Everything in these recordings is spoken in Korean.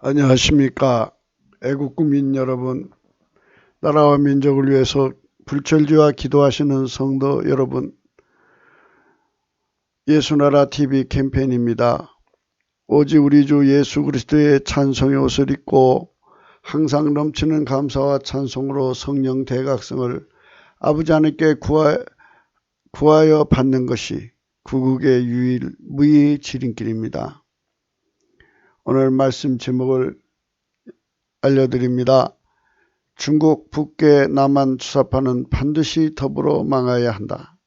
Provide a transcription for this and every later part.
안녕하십니까. 애국국민 여러분, 나라와 민족을 위해서 불철주야 기도하시는 성도 여러분, 예수나라TV 캠페인입니다. 오직 우리 주 예수 그리스도의 찬송의 옷을 입고 항상 넘치는 감사와 찬송으로 성령 대각성을 아버지 하나님께 구하여 받는 것이 구국의 무의 지름길입니다. 오늘 말씀 제목을 알려드립니다. 중국, 북괴, 남한 주사파는 반드시 더불어 망해야 한다.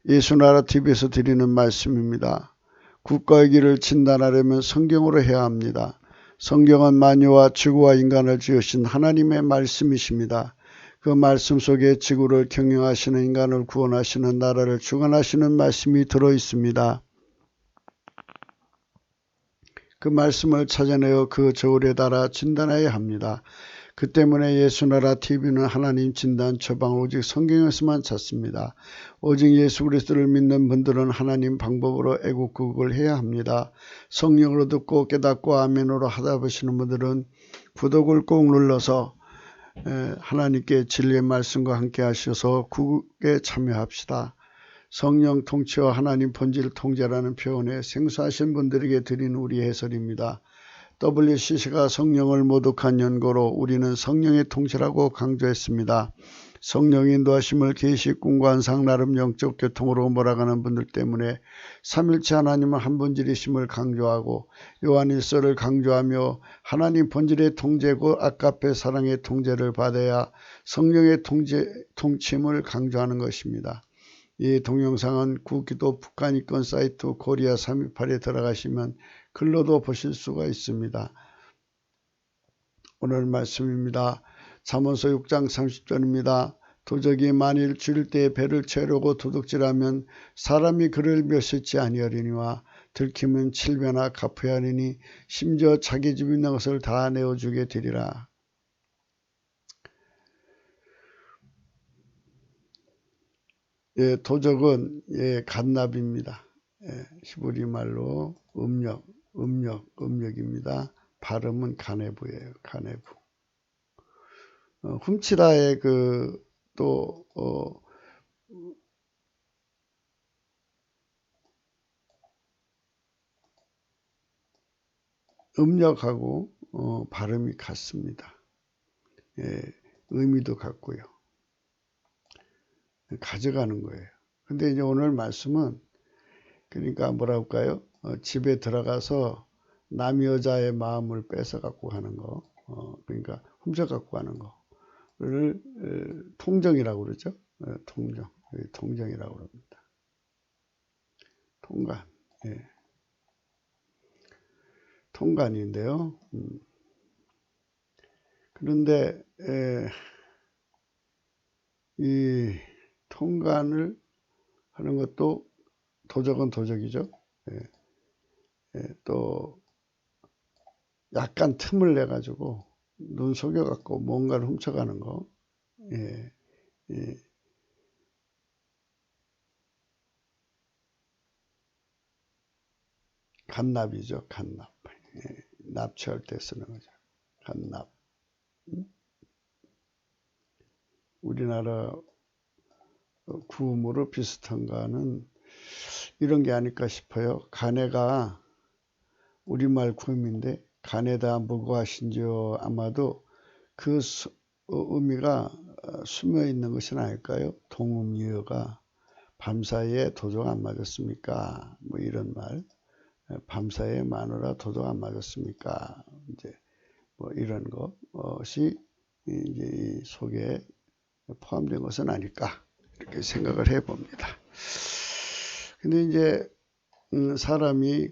예수나라TV에서 드리는 말씀입니다. 국가의 길을 진단하려면 성경으로 해야 합니다. 성경은 만유와 지구와 인간을 지으신 하나님의 말씀이십니다. 그 말씀 속에 지구를 경영하시는, 인간을 구원하시는, 나라를 주관하시는 말씀이 들어있습니다. 그 말씀을 찾아내어 그 저울에 달아 진단해야 합니다. 그 때문에 예수나라TV는 하나님 진단 처방을 오직 성경에서만 찾습니다. 오직 예수 그리스도를 믿는 분들은 하나님 방법으로 애국국을 해야 합니다. 성령으로 듣고 깨닫고 아멘으로 하다 보시는 분들은 구독을 꼭 눌러서 하나님께 진리의 말씀과 함께 하셔서 국국에 참여합시다. 성령 통치와 하나님 본질 통제라는 표현에 생소하신 분들에게 드린 우리 해설입니다. WCC가 성령을 모독한 연고로 우리는 성령의 통치라고 강조했습니다. 성령의 인도하심을 계시, 꿈과 환상, 나름 영적 교통으로 몰아가는 분들 때문에 삼일체 하나님은 한 본질이심을 강조하고 요한일서를 강조하며 하나님 본질의 통제고 아까페 사랑의 통제를 받아야 성령의 통치임을 강조하는 것입니다. 이 동영상은 국기도 북한이권 사이트 코리아 328에 들어가시면 글로도 보실 수가 있습니다. 오늘 말씀입니다. 잠언서 6장 30절입니다. 도적이 만일 줄일 때에 배를 채우려고 도둑질하면 사람이 그를 멸시치 아니하리니와 들키면 7배나 갚아야 하리니 심지어 자기 집 있는 것을 다 내어주게 되리라. 예, 도적은 갓납입니다. 히브리 말로 음력입니다. 발음은 가네부예요. 가네부. 훔치다의 음력하고 발음이 같습니다. 의미도 같고요. 가져가는 거예요. 근데 이제 오늘 말씀은 그러니까 뭐라고 할까요? 집에 들어가서 남의 여자의 마음을 뺏어 갖고 가는 거, 그러니까 훔쳐 갖고 가는 거를 통정이라고 그러죠. 통정이라고 그럽니다. 통관, 통관인데요. 그런데 이 통관을 하는 것도 도적은 도적이죠. 또 약간 틈을 내 가지고 눈 속여 갖고 뭔가를 훔쳐가는 거. 간납이죠. 간납. 납치할 때 쓰는 거죠. 간납. 우리나라 구음으로 비슷한가는 이런 게 아닐까 싶어요. 가네가 우리말 구음인데 가네다 무고하신지요. 아마도 그 의미가 숨어 있는 것은 아닐까요? 동음이어가 밤사이에 도적 안 맞았습니까? 뭐 이런 말. 밤사이에 마누라 도적 안 맞았습니까? 이제 뭐 이런 것이 이제 이 속에 포함된 것은 아닐까 이렇게 생각을 해봅니다. 근데 이제 사람이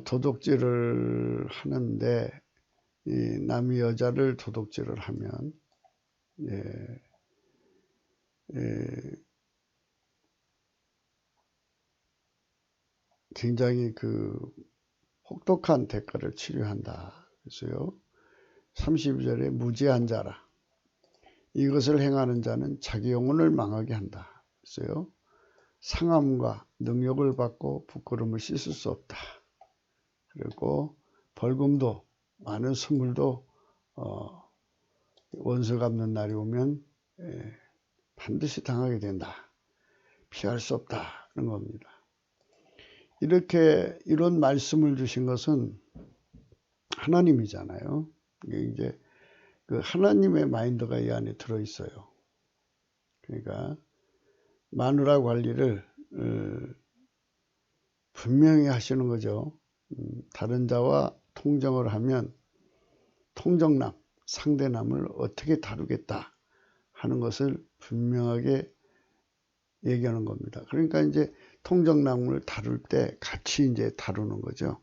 도둑질을 하는데 이 남의 여자를 도둑질을 하면 굉장히 혹독한 대가를 치료한다. 그래서요 32절에 무지한 자라 이것을 행하는 자는 자기 영혼을 망하게 한다. 그래서요 상함과 능욕을 받고 부끄러움을 씻을 수 없다. 그리고 벌금도 많은 선물도 원수 갚는 날이 오면 반드시 당하게 된다. 피할 수 없다는 겁니다. 이런 말씀을 주신 것은 하나님이잖아요. 이제 그 하나님의 마인드가 이 안에 들어 있어요. 그러니까 마누라 관리를 분명히 하시는 거죠. 다른 자와 통정을 하면 통정남, 상대남을 어떻게 다루겠다 하는 것을 분명하게 얘기하는 겁니다. 그러니까 이제 통정남을 다룰 때 같이 이제 다루는 거죠.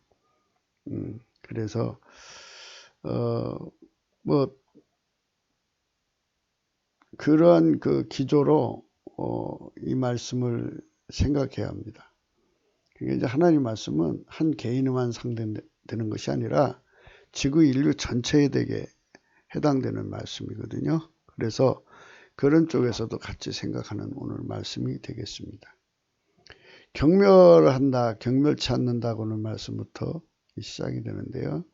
그래서 뭐 그러한 그 기조로 이 말씀을 생각해야 합니다. 그게 이제 하나님 말씀은 한 개인에만 상대되는 것이 아니라 지구 인류 전체에 되게 해당되는 말씀이거든요. 그래서 그런 쪽에서도 같이 생각하는 오늘 말씀이 되겠습니다. 경멸한다, 경멸치 않는다고는 말씀부터 시작이 되는데요.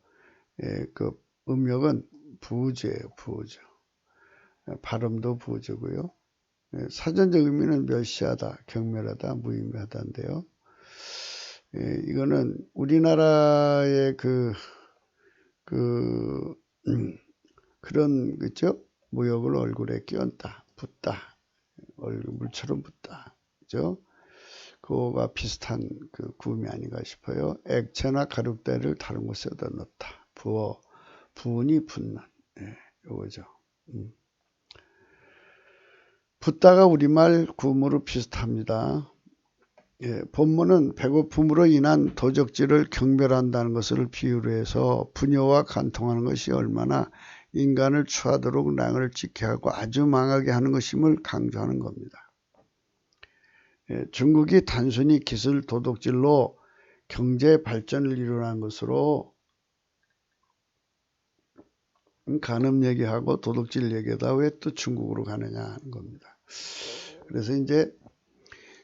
그 음역은 부우제예요, 부우제. 발음도 부우제고요. 사전적 의미는 멸시하다, 경멸하다, 무의미하다인데요. 이거는 우리나라의 그런 그죠? 무역을 얼굴에 끼얹다, 붓다, 얼굴 물처럼 붓다, 그죠? 그거가 비슷한 그 구음이 아닌가 싶어요. 액체나 가루대를 다른 곳에다 넣다, 부은이 붓는, 요거죠. 붓다가 우리말 구음으로 비슷합니다. 본문은 배고픔으로 인한 도적질을 경멸한다는 것을 비유로 해서 분여와 간통하는 것이 얼마나 인간을 추하도록 낭을 찍게 하고 아주 망하게 하는 것임을 강조하는 겁니다. 중국이 단순히 기술 도둑질로 경제 발전을 이루는 것으로 간음 얘기하고 도둑질 얘기하다 왜 또 중국으로 가느냐 하는 겁니다. 그래서 이제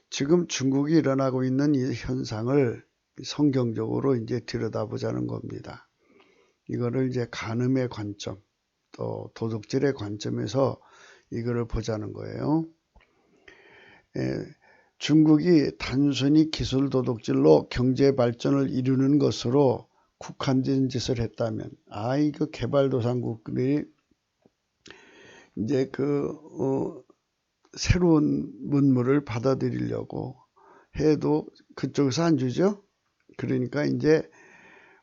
지금 중국이 일어나고 있는 이 현상을 성경적으로 이제 들여다보자는 겁니다. 이거를 이제 간음의 관점, 또 도둑질의 관점에서 이거를 보자는 거예요. 중국이 단순히 기술 도둑질로 경제 발전을 이루는 것으로 국한된 짓을 했다면, 이거 개발도상국들이 이제 새로운 문물을 받아들이려고 해도 그쪽에서 안 주죠. 그러니까 이제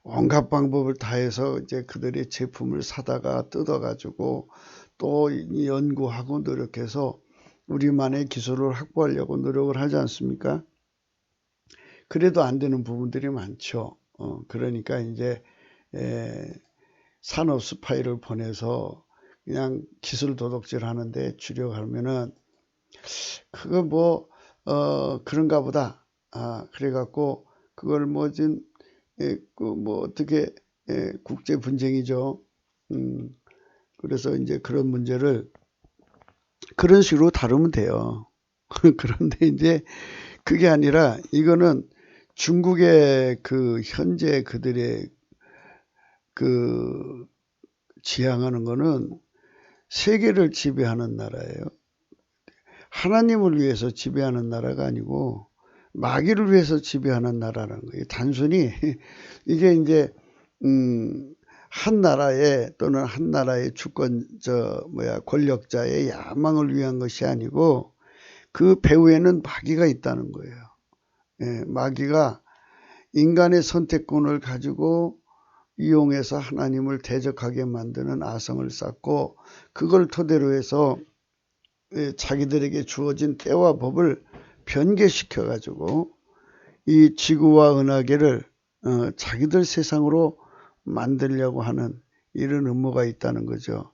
온갖 방법을 다해서 이제 그들의 제품을 사다가 뜯어가지고 또 연구하고 노력해서 우리만의 기술을 확보하려고 노력을 하지 않습니까? 그래도 안 되는 부분들이 많죠. 그러니까 이제 산업 스파이를 보내서 그냥 기술 도둑질 하는데 주력하면은 그거 뭐 그런가 보다. 그래갖고 그걸 어떻게 국제 분쟁이죠. 그래서 이제 그런 문제를 그런 식으로 다루면 돼요. 그런데 이제 그게 아니라 이거는 중국의 그 현재 그들의 그 지향하는 거는 세계를 지배하는 나라예요. 하나님을 위해서 지배하는 나라가 아니고 마귀를 위해서 지배하는 나라라는 거예요. 단순히 이게 이제 한 나라의 또는 한 나라의 주권 권력자의 야망을 위한 것이 아니고 그 배후에는 마귀가 있다는 거예요. 마귀가 인간의 선택권을 가지고 이용해서 하나님을 대적하게 만드는 아성을 쌓고 그걸 토대로 해서 자기들에게 주어진 때와 법을 변개시켜 가지고 이 지구와 은하계를 자기들 세상으로 만들려고 하는 이런 음모가 있다는 거죠.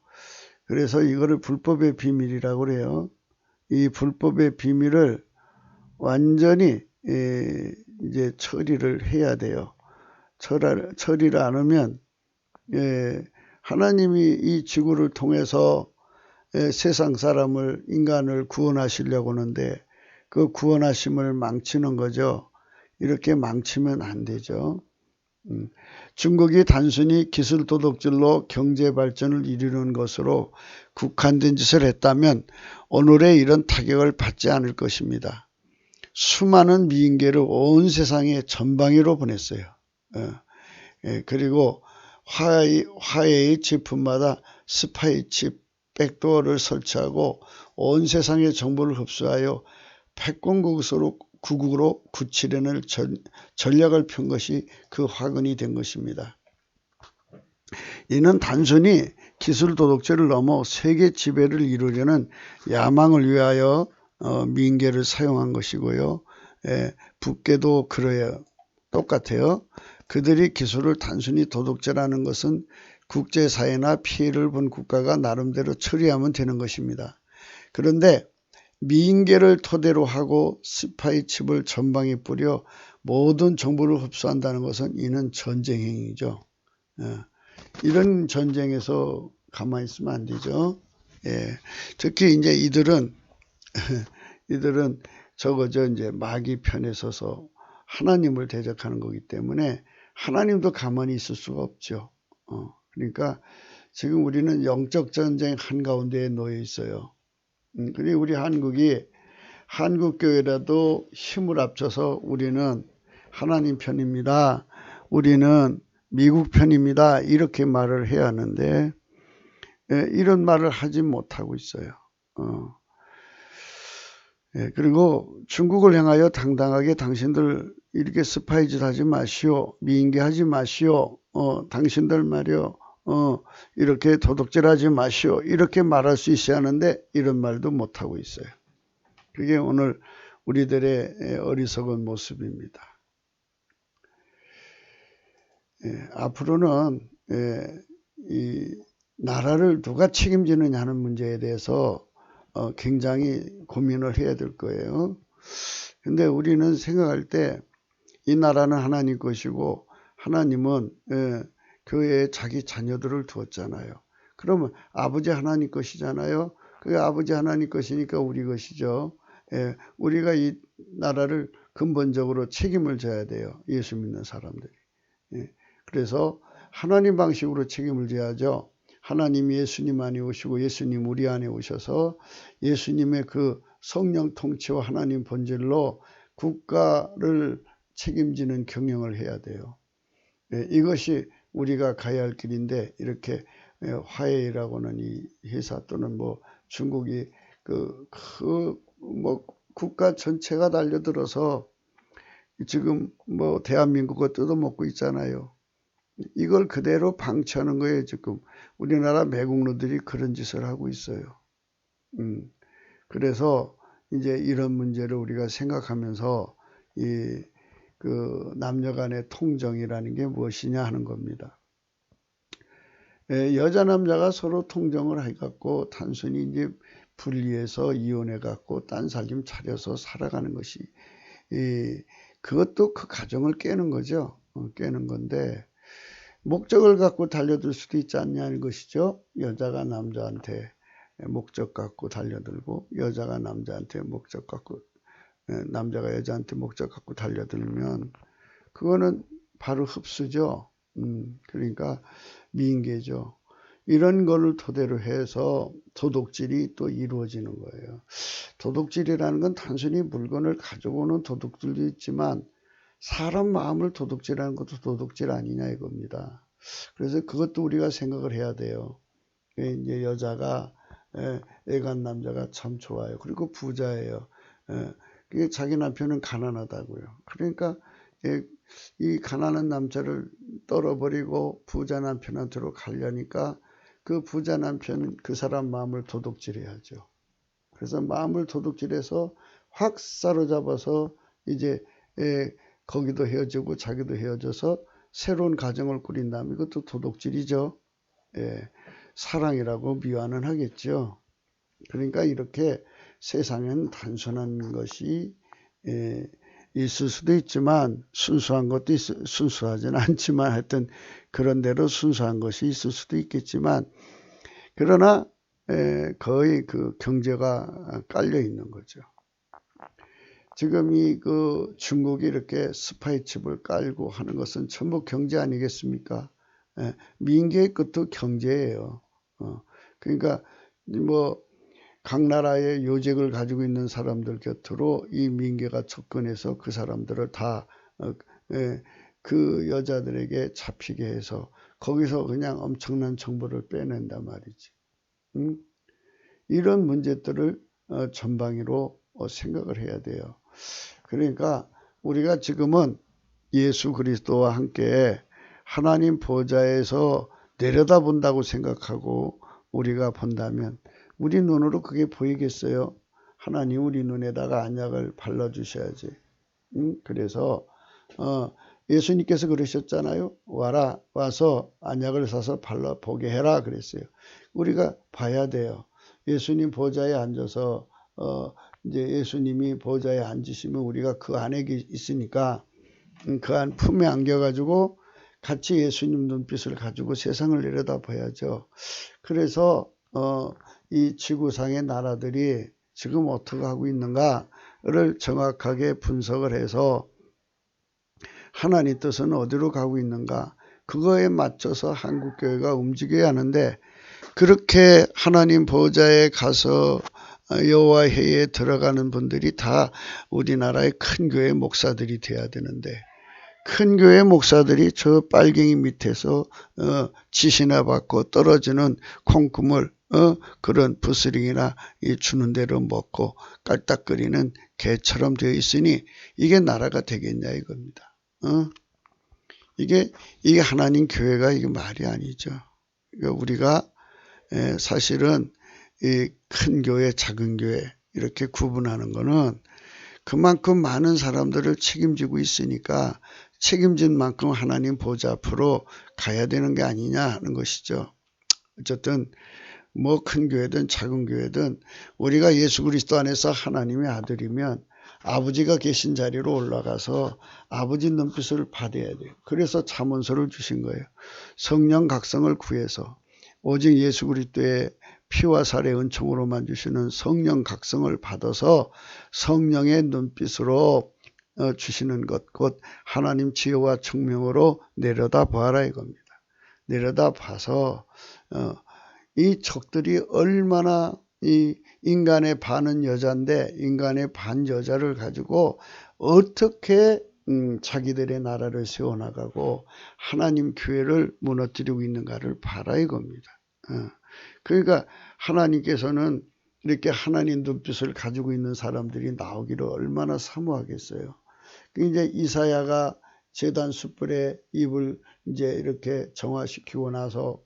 그래서 이거를 불법의 비밀이라고 그래요. 이 불법의 비밀을 완전히 이제 처리를 해야 돼요. 처리를 안 하면 하나님이 이 지구를 통해서 세상 사람을 인간을 구원하시려고 하는데 그 구원하심을 망치는 거죠. 이렇게 망치면 안 되죠. 중국이 단순히 기술 도둑질로 경제 발전을 이루는 것으로 국한된 짓을 했다면 오늘의 이런 타격을 받지 않을 것입니다. 수많은 미인계를 온 세상에 전방위로 보냈어요. 그리고 화웨이 제품마다 스파이 칩 백도어를 설치하고 온 세상의 정보를 흡수하여 패권국으로 굳히려는 전략을 편 것이 그 화근이 된 것입니다. 이는 단순히 기술 도둑질을 넘어 세계 지배를 이루려는 야망을 위하여 미인계를 사용한 것이고요. 북계도 그래요. 똑같아요. 그들이 기술을 단순히 도둑질하는 것은 국제사회나 피해를 본 국가가 나름대로 처리하면 되는 것입니다. 그런데 미인계를 토대로 하고 스파이 칩을 전방에 뿌려 모든 정보를 흡수한다는 것은 이는 전쟁 행위죠. 이런 전쟁에서 가만히 있으면 안 되죠. 특히 이제 이들은 이제 마귀 편에 서서 하나님을 대적하는 거기 때문에 하나님도 가만히 있을 수가 없죠. 그러니까 지금 우리는 영적 전쟁 한가운데에 놓여 있어요. 그리고 우리 한국교회라도 힘을 합쳐서 우리는 하나님 편입니다. 우리는 미국 편입니다. 이렇게 말을 해야 하는데 이런 말을 하지 못하고 있어요. 그리고 중국을 향하여 당당하게 당신들 이렇게 스파이짓 하지 마시오. 미인계 하지 마시오. 당신들 말이요. 이렇게 도둑질하지 마시오. 이렇게 말할 수 있어야 하는데 이런 말도 못하고 있어요. 그게 오늘 우리들의 어리석은 모습입니다. 앞으로는 이 나라를 누가 책임지느냐 하는 문제에 대해서 굉장히 고민을 해야 될 거예요. 근데 우리는 생각할 때 이 나라는 하나님 것이고 하나님은 교회에 자기 자녀들을 두었잖아요. 그러면 아버지 하나님 것이잖아요. 그 아버지 하나님 것이니까 우리 것이죠. 우리가 이 나라를 근본적으로 책임을 져야 돼요. 예수 믿는 사람들이. 그래서 하나님 방식으로 책임을 져야죠. 하나님 예수님 안에 오시고 예수님 우리 안에 오셔서 예수님의 그 성령 통치와 하나님 본질로 국가를 책임지는 경영을 해야 돼요. 이것이 우리가 가야 할 길인데 이렇게 화웨이라고는 이 회사 또는 뭐 중국이 뭐 국가 전체가 달려들어서 지금 뭐 대한민국을 뜯어먹고 있잖아요. 이걸 그대로 방치하는 거예요. 지금 우리나라 매국노들이 그런 짓을 하고 있어요. 그래서 이제 이런 문제를 우리가 생각하면서 그 남녀 간의 통정이라는 게 무엇이냐 하는 겁니다. 여자 남자가 서로 통정을 해갖고 단순히 이제 분리해서 이혼해갖고 딴 살림 차려서 살아가는 것이 그것도 그 가정을 깨는 거죠. 깨는 건데 목적을 갖고 달려들 수도 있지 않냐는 것이죠. 여자가 남자한테 목적 갖고 달려들고 여자가 남자한테 목적 갖고 남자가 여자한테 목적 갖고 달려들면 그거는 바로 흡수죠. 그러니까 미인계죠. 이런 거를 토대로 해서 도둑질이 또 이루어지는 거예요. 도둑질이라는 건 단순히 물건을 가져오는 도둑질도 있지만 사람 마음을 도둑질하는 것도 도둑질 아니냐 이겁니다. 그래서 그것도 우리가 생각을 해야 돼요. 이제 여자가 애간 남자가 참 좋아요. 그리고 부자예요. 자기 남편은 가난하다고요. 그러니까 이 가난한 남자를 떨어버리고 부자 남편한테로 가려니까 그 부자 남편은 그 사람 마음을 도둑질해야죠. 그래서 마음을 도둑질해서 확 사로잡아서 이제 거기도 헤어지고 자기도 헤어져서 새로운 가정을 꾸린다면 이것도 도둑질이죠. 사랑이라고 미화는 하겠죠. 그러니까 이렇게 세상엔 단순한 것이 있을 수도 있지만 순수한 것도 순수하지는 않지만 하여튼 그런 대로 순수한 것이 있을 수도 있겠지만 그러나 거의 그 경제가 깔려 있는 거죠. 지금 이 그 중국이 이렇게 스파이칩을 깔고 하는 것은 전부 경제 아니겠습니까? 예, 민계의 끝도 경제예요. 그러니까 뭐 각 나라의 요직을 가지고 있는 사람들 곁으로 이 민계가 접근해서 그 사람들을 다 그 여자들에게 잡히게 해서 거기서 그냥 엄청난 정보를 빼낸단 말이지. 이런 문제들을 전방위로 생각을 해야 돼요. 그러니까 우리가 지금은 예수 그리스도와 함께 하나님 보좌에서 내려다본다고 생각하고 우리가 본다면 우리 눈으로 그게 보이겠어요? 하나님 우리 눈에다가 안약을 발라주셔야지. 그래서 예수님께서 그러셨잖아요. 와서 안약을 사서 발라보게 해라 그랬어요. 우리가 봐야 돼요. 예수님 보좌에 앉아서 이제 예수님이 보좌에 앉으시면 우리가 그 안에 있으니까 그 안 품에 안겨가지고 같이 예수님 눈빛을 가지고 세상을 내려다봐야죠. 그래서 이 지구상의 나라들이 지금 어떻게 하고 있는가를 정확하게 분석을 해서 하나님 뜻은 어디로 가고 있는가 그거에 맞춰서 한국교회가 움직여야 하는데 그렇게 하나님 보좌에 가서 여호와 회의에 들어가는 분들이 다 우리나라의 큰 교회 목사들이 돼야 되는데 큰 교회 목사들이 저 빨갱이 밑에서 지시나 받고 떨어지는 콩쿠물 그런 부스링이나 주는 대로 먹고 깔딱거리는 개처럼 되어 있으니 이게 나라가 되겠냐 이겁니다. 이게 하나님 교회가 이게 말이 아니죠. 그러니까 우리가 사실은 이 큰 교회, 작은 교회 이렇게 구분하는 거는 그만큼 많은 사람들을 책임지고 있으니까 책임진 만큼 하나님 보좌 앞으로 가야 되는 게 아니냐 하는 것이죠. 어쨌든 뭐 큰 교회든 작은 교회든 우리가 예수 그리스도 안에서 하나님의 아들이면 아버지가 계신 자리로 올라가서 아버지 눈빛을 받아야 돼요. 그래서 잠언서를 주신 거예요. 성령 각성을 구해서 오직 예수 그리스도의 피와 살의 은총으로만 주시는 성령 각성을 받아서 성령의 눈빛으로 주시는 것, 곧 하나님 지혜와 총명으로 내려다봐라 이겁니다. 내려다봐서 이 적들이 얼마나 이 인간의 반은 여자인데 인간의 반 여자를 가지고 어떻게 자기들의 나라를 세워나가고 하나님 교회를 무너뜨리고 있는가를 봐라 이겁니다. 그러니까 하나님께서는 이렇게 하나님 눈빛을 가지고 있는 사람들이 나오기를 얼마나 사모하겠어요. 이제 이사야가 제단 숯불에 입을 이제 이렇게 정화시키고 나서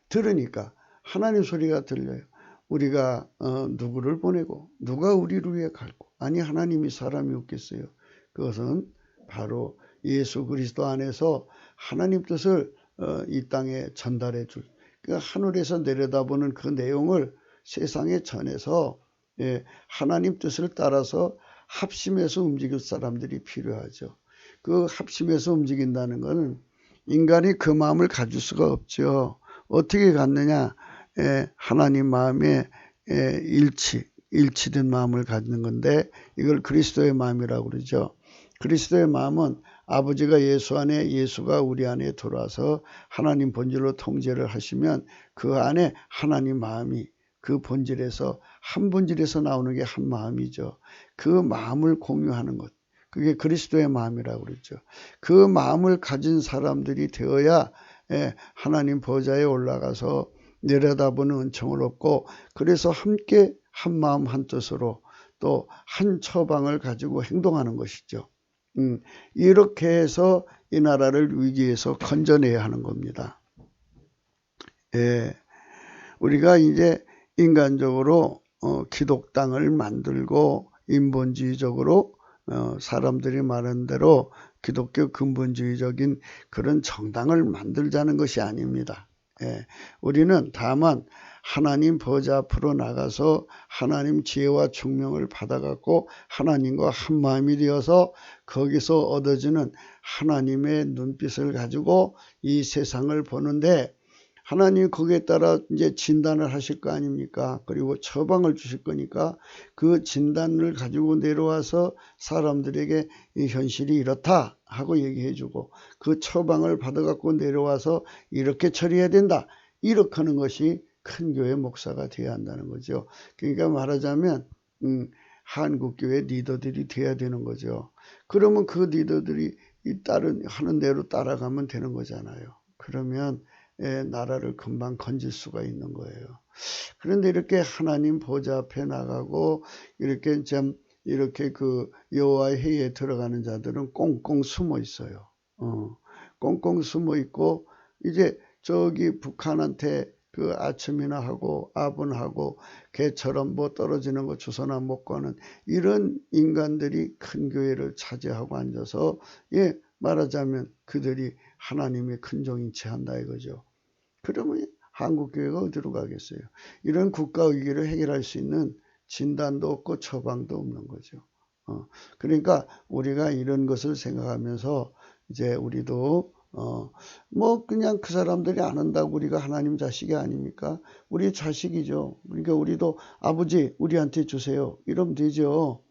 들으니까 하나님 소리가 들려요. 우리가 누구를 보내고 누가 우리를 위해 갈고 아니 하나님이 사람이 없겠어요. 그것은 바로 예수 그리스도 안에서 하나님 뜻을 이 땅에 전달해 줄 그러니까 하늘에서 내려다보는 그 내용을 세상에 전해서 하나님 뜻을 따라서 합심해서 움직일 사람들이 필요하죠. 그 합심해서 움직인다는 것은 인간이 그 마음을 가질 수가 없죠. 어떻게 갖느냐? 하나님 마음에 일치된 마음을 갖는 건데 이걸 그리스도의 마음이라고 그러죠. 그리스도의 마음은 아버지가 예수 안에 예수가 우리 안에 들어와서 하나님 본질로 통제를 하시면 그 안에 하나님 마음이 그 본질에서 한 본질에서 나오는 게 한 마음이죠. 그 마음을 공유하는 것. 그게 그리스도의 마음이라고 그러죠. 그 마음을 가진 사람들이 되어야 하나님 보좌에 올라가서 내려다보는 은총을 얻고 그래서 함께 한 마음 한 뜻으로 또 한 처방을 가지고 행동하는 것이죠. 이렇게 해서 이 나라를 위기에서 건져내야 하는 겁니다. 우리가 이제 인간적으로 기독당을 만들고 인본주의적으로 사람들이 말하는 대로 기독교 근본주의적인 그런 정당을 만들자는 것이 아닙니다. 우리는 다만 하나님 보좌 앞으로 나가서 하나님 지혜와 총명을 받아갖고 하나님과 한 마음이 되어서 거기서 얻어지는 하나님의 눈빛을 가지고 이 세상을 보는데 하나님이 거기에 따라 이제 진단을 하실 거 아닙니까? 그리고 처방을 주실 거니까 그 진단을 가지고 내려와서 사람들에게 이 현실이 이렇다 하고 얘기해 주고 그 처방을 받아갖고 내려와서 이렇게 처리해야 된다. 이렇게 하는 것이 큰 교회 목사가 돼야 한다는 거죠. 그러니까 말하자면 한국교회 리더들이 돼야 되는 거죠. 그러면 그 리더들이 하는 대로 따라가면 되는 거잖아요. 그러면 나라를 금방 건질 수가 있는 거예요. 그런데 이렇게 하나님 보좌 앞에 나가고 이렇게 그 여호와의 회의에 들어가는 자들은 꽁꽁 숨어 있어요. 꽁꽁 숨어 있고 이제 저기 북한한테 그 아첨이나 하고 아분하고 개처럼 뭐 떨어지는 거 주소나 먹고 하는 이런 인간들이 큰 교회를 차지하고 앉아서 말하자면 그들이 하나님의 큰 종인 채 한다 이거죠. 그러면 한국교회가 어디로 가겠어요? 이런 국가 위기를 해결할 수 있는 진단도 없고 처방도 없는 거죠. 그러니까 우리가 이런 것을 생각하면서 이제 우리도 뭐 그냥 그 사람들이 안 한다고 우리가 하나님 자식이 아닙니까? 우리 자식이죠. 그러니까 우리도 아버지 우리한테 주세요. 이러면 되죠.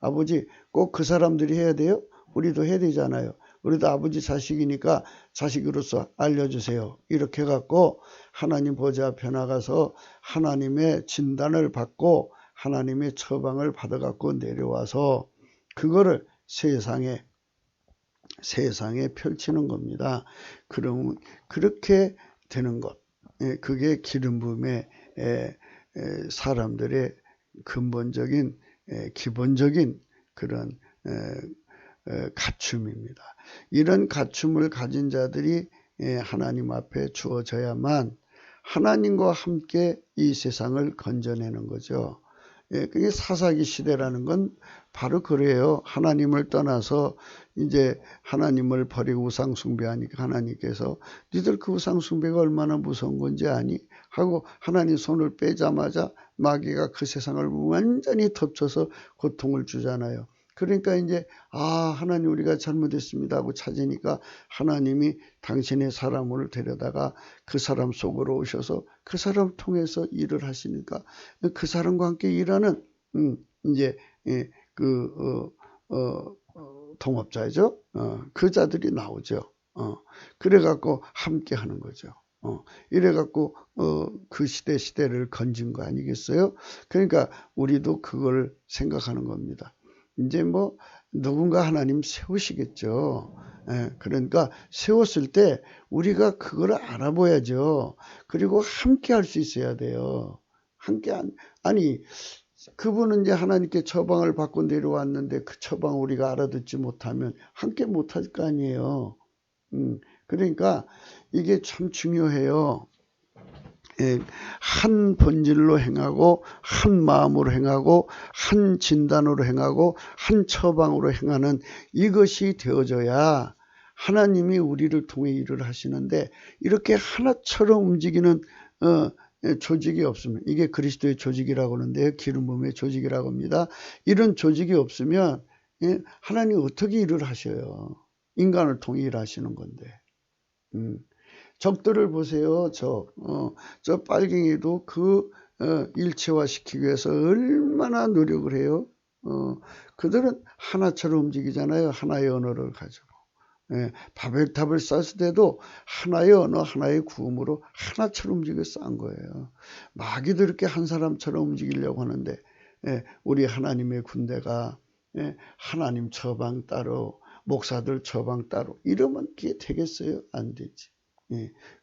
아버지 꼭 그 사람들이 해야 돼요? 우리도 해야 되잖아요. 우리도 아버지 자식이니까 자식으로서 알려주세요. 이렇게 해갖고 하나님 보좌 앞에 나가서 하나님의 진단을 받고 하나님의 처방을 받아갖고 내려와서 그거를 세상에 펼치는 겁니다. 그러면 그렇게 되는 것, 그게 기름 부음의 사람들의 근본적인 기본적인 그런 갖춤입니다. 이런 갖춤을 가진 자들이 하나님 앞에 주어져야만 하나님과 함께 이 세상을 건져내는 거죠. 그게 사사기 시대라는 건 바로 그래요. 하나님을 떠나서 이제 하나님을 버리고 우상 숭배하니까 하나님께서 니들 그 우상 숭배가 얼마나 무서운 건지 아니? 하고 하나님 손을 빼자마자 마귀가 그 세상을 완전히 덮쳐서 고통을 주잖아요. 그러니까 이제 하나님 우리가 잘못했습니다 하고 찾으니까 하나님이 당신의 사람을 데려다가 그 사람 속으로 오셔서 그 사람 통해서 일을 하시니까 그 사람과 함께 일하는 이제 동업자죠. 그 자들이 나오죠. 그래갖고 함께 하는 거죠. 이래갖고 그 시대를 건진 거 아니겠어요? 그러니까 우리도 그걸 생각하는 겁니다. 이제 뭐 누군가 하나님 세우시겠죠. 그러니까 세웠을 때 우리가 그걸 알아봐야죠. 그리고 함께 할 수 있어야 돼요. 아니 그분은 이제 하나님께 처방을 받고 내려왔는데 그 처방 우리가 알아듣지 못하면 함께 못할 거 아니에요. 그러니까 이게 참 중요해요. 한 본질로 행하고 한 마음으로 행하고 한 진단으로 행하고 한 처방으로 행하는 이것이 되어져야 하나님이 우리를 통해 일을 하시는데 이렇게 하나처럼 움직이는 조직이 없으면 이게 그리스도의 조직이라고 하는데요. 기름 부음의 조직이라고 합니다. 이런 조직이 없으면 하나님 어떻게 일을 하셔요? 인간을 통해 일하시는 건데. 적들을 보세요. 저 빨갱이도 그 일체화시키기 위해서 얼마나 노력을 해요. 그들은 하나처럼 움직이잖아요. 하나의 언어를 가지고. 바벨탑을 쌓을 때도 하나의 언어, 하나의 구음으로 하나처럼 움직여 쌓은 거예요. 마귀도 이렇게 한 사람처럼 움직이려고 하는데 우리 하나님의 군대가 하나님 처방 따로 목사들 처방 따로 이러면 그게 되겠어요? 안 되지.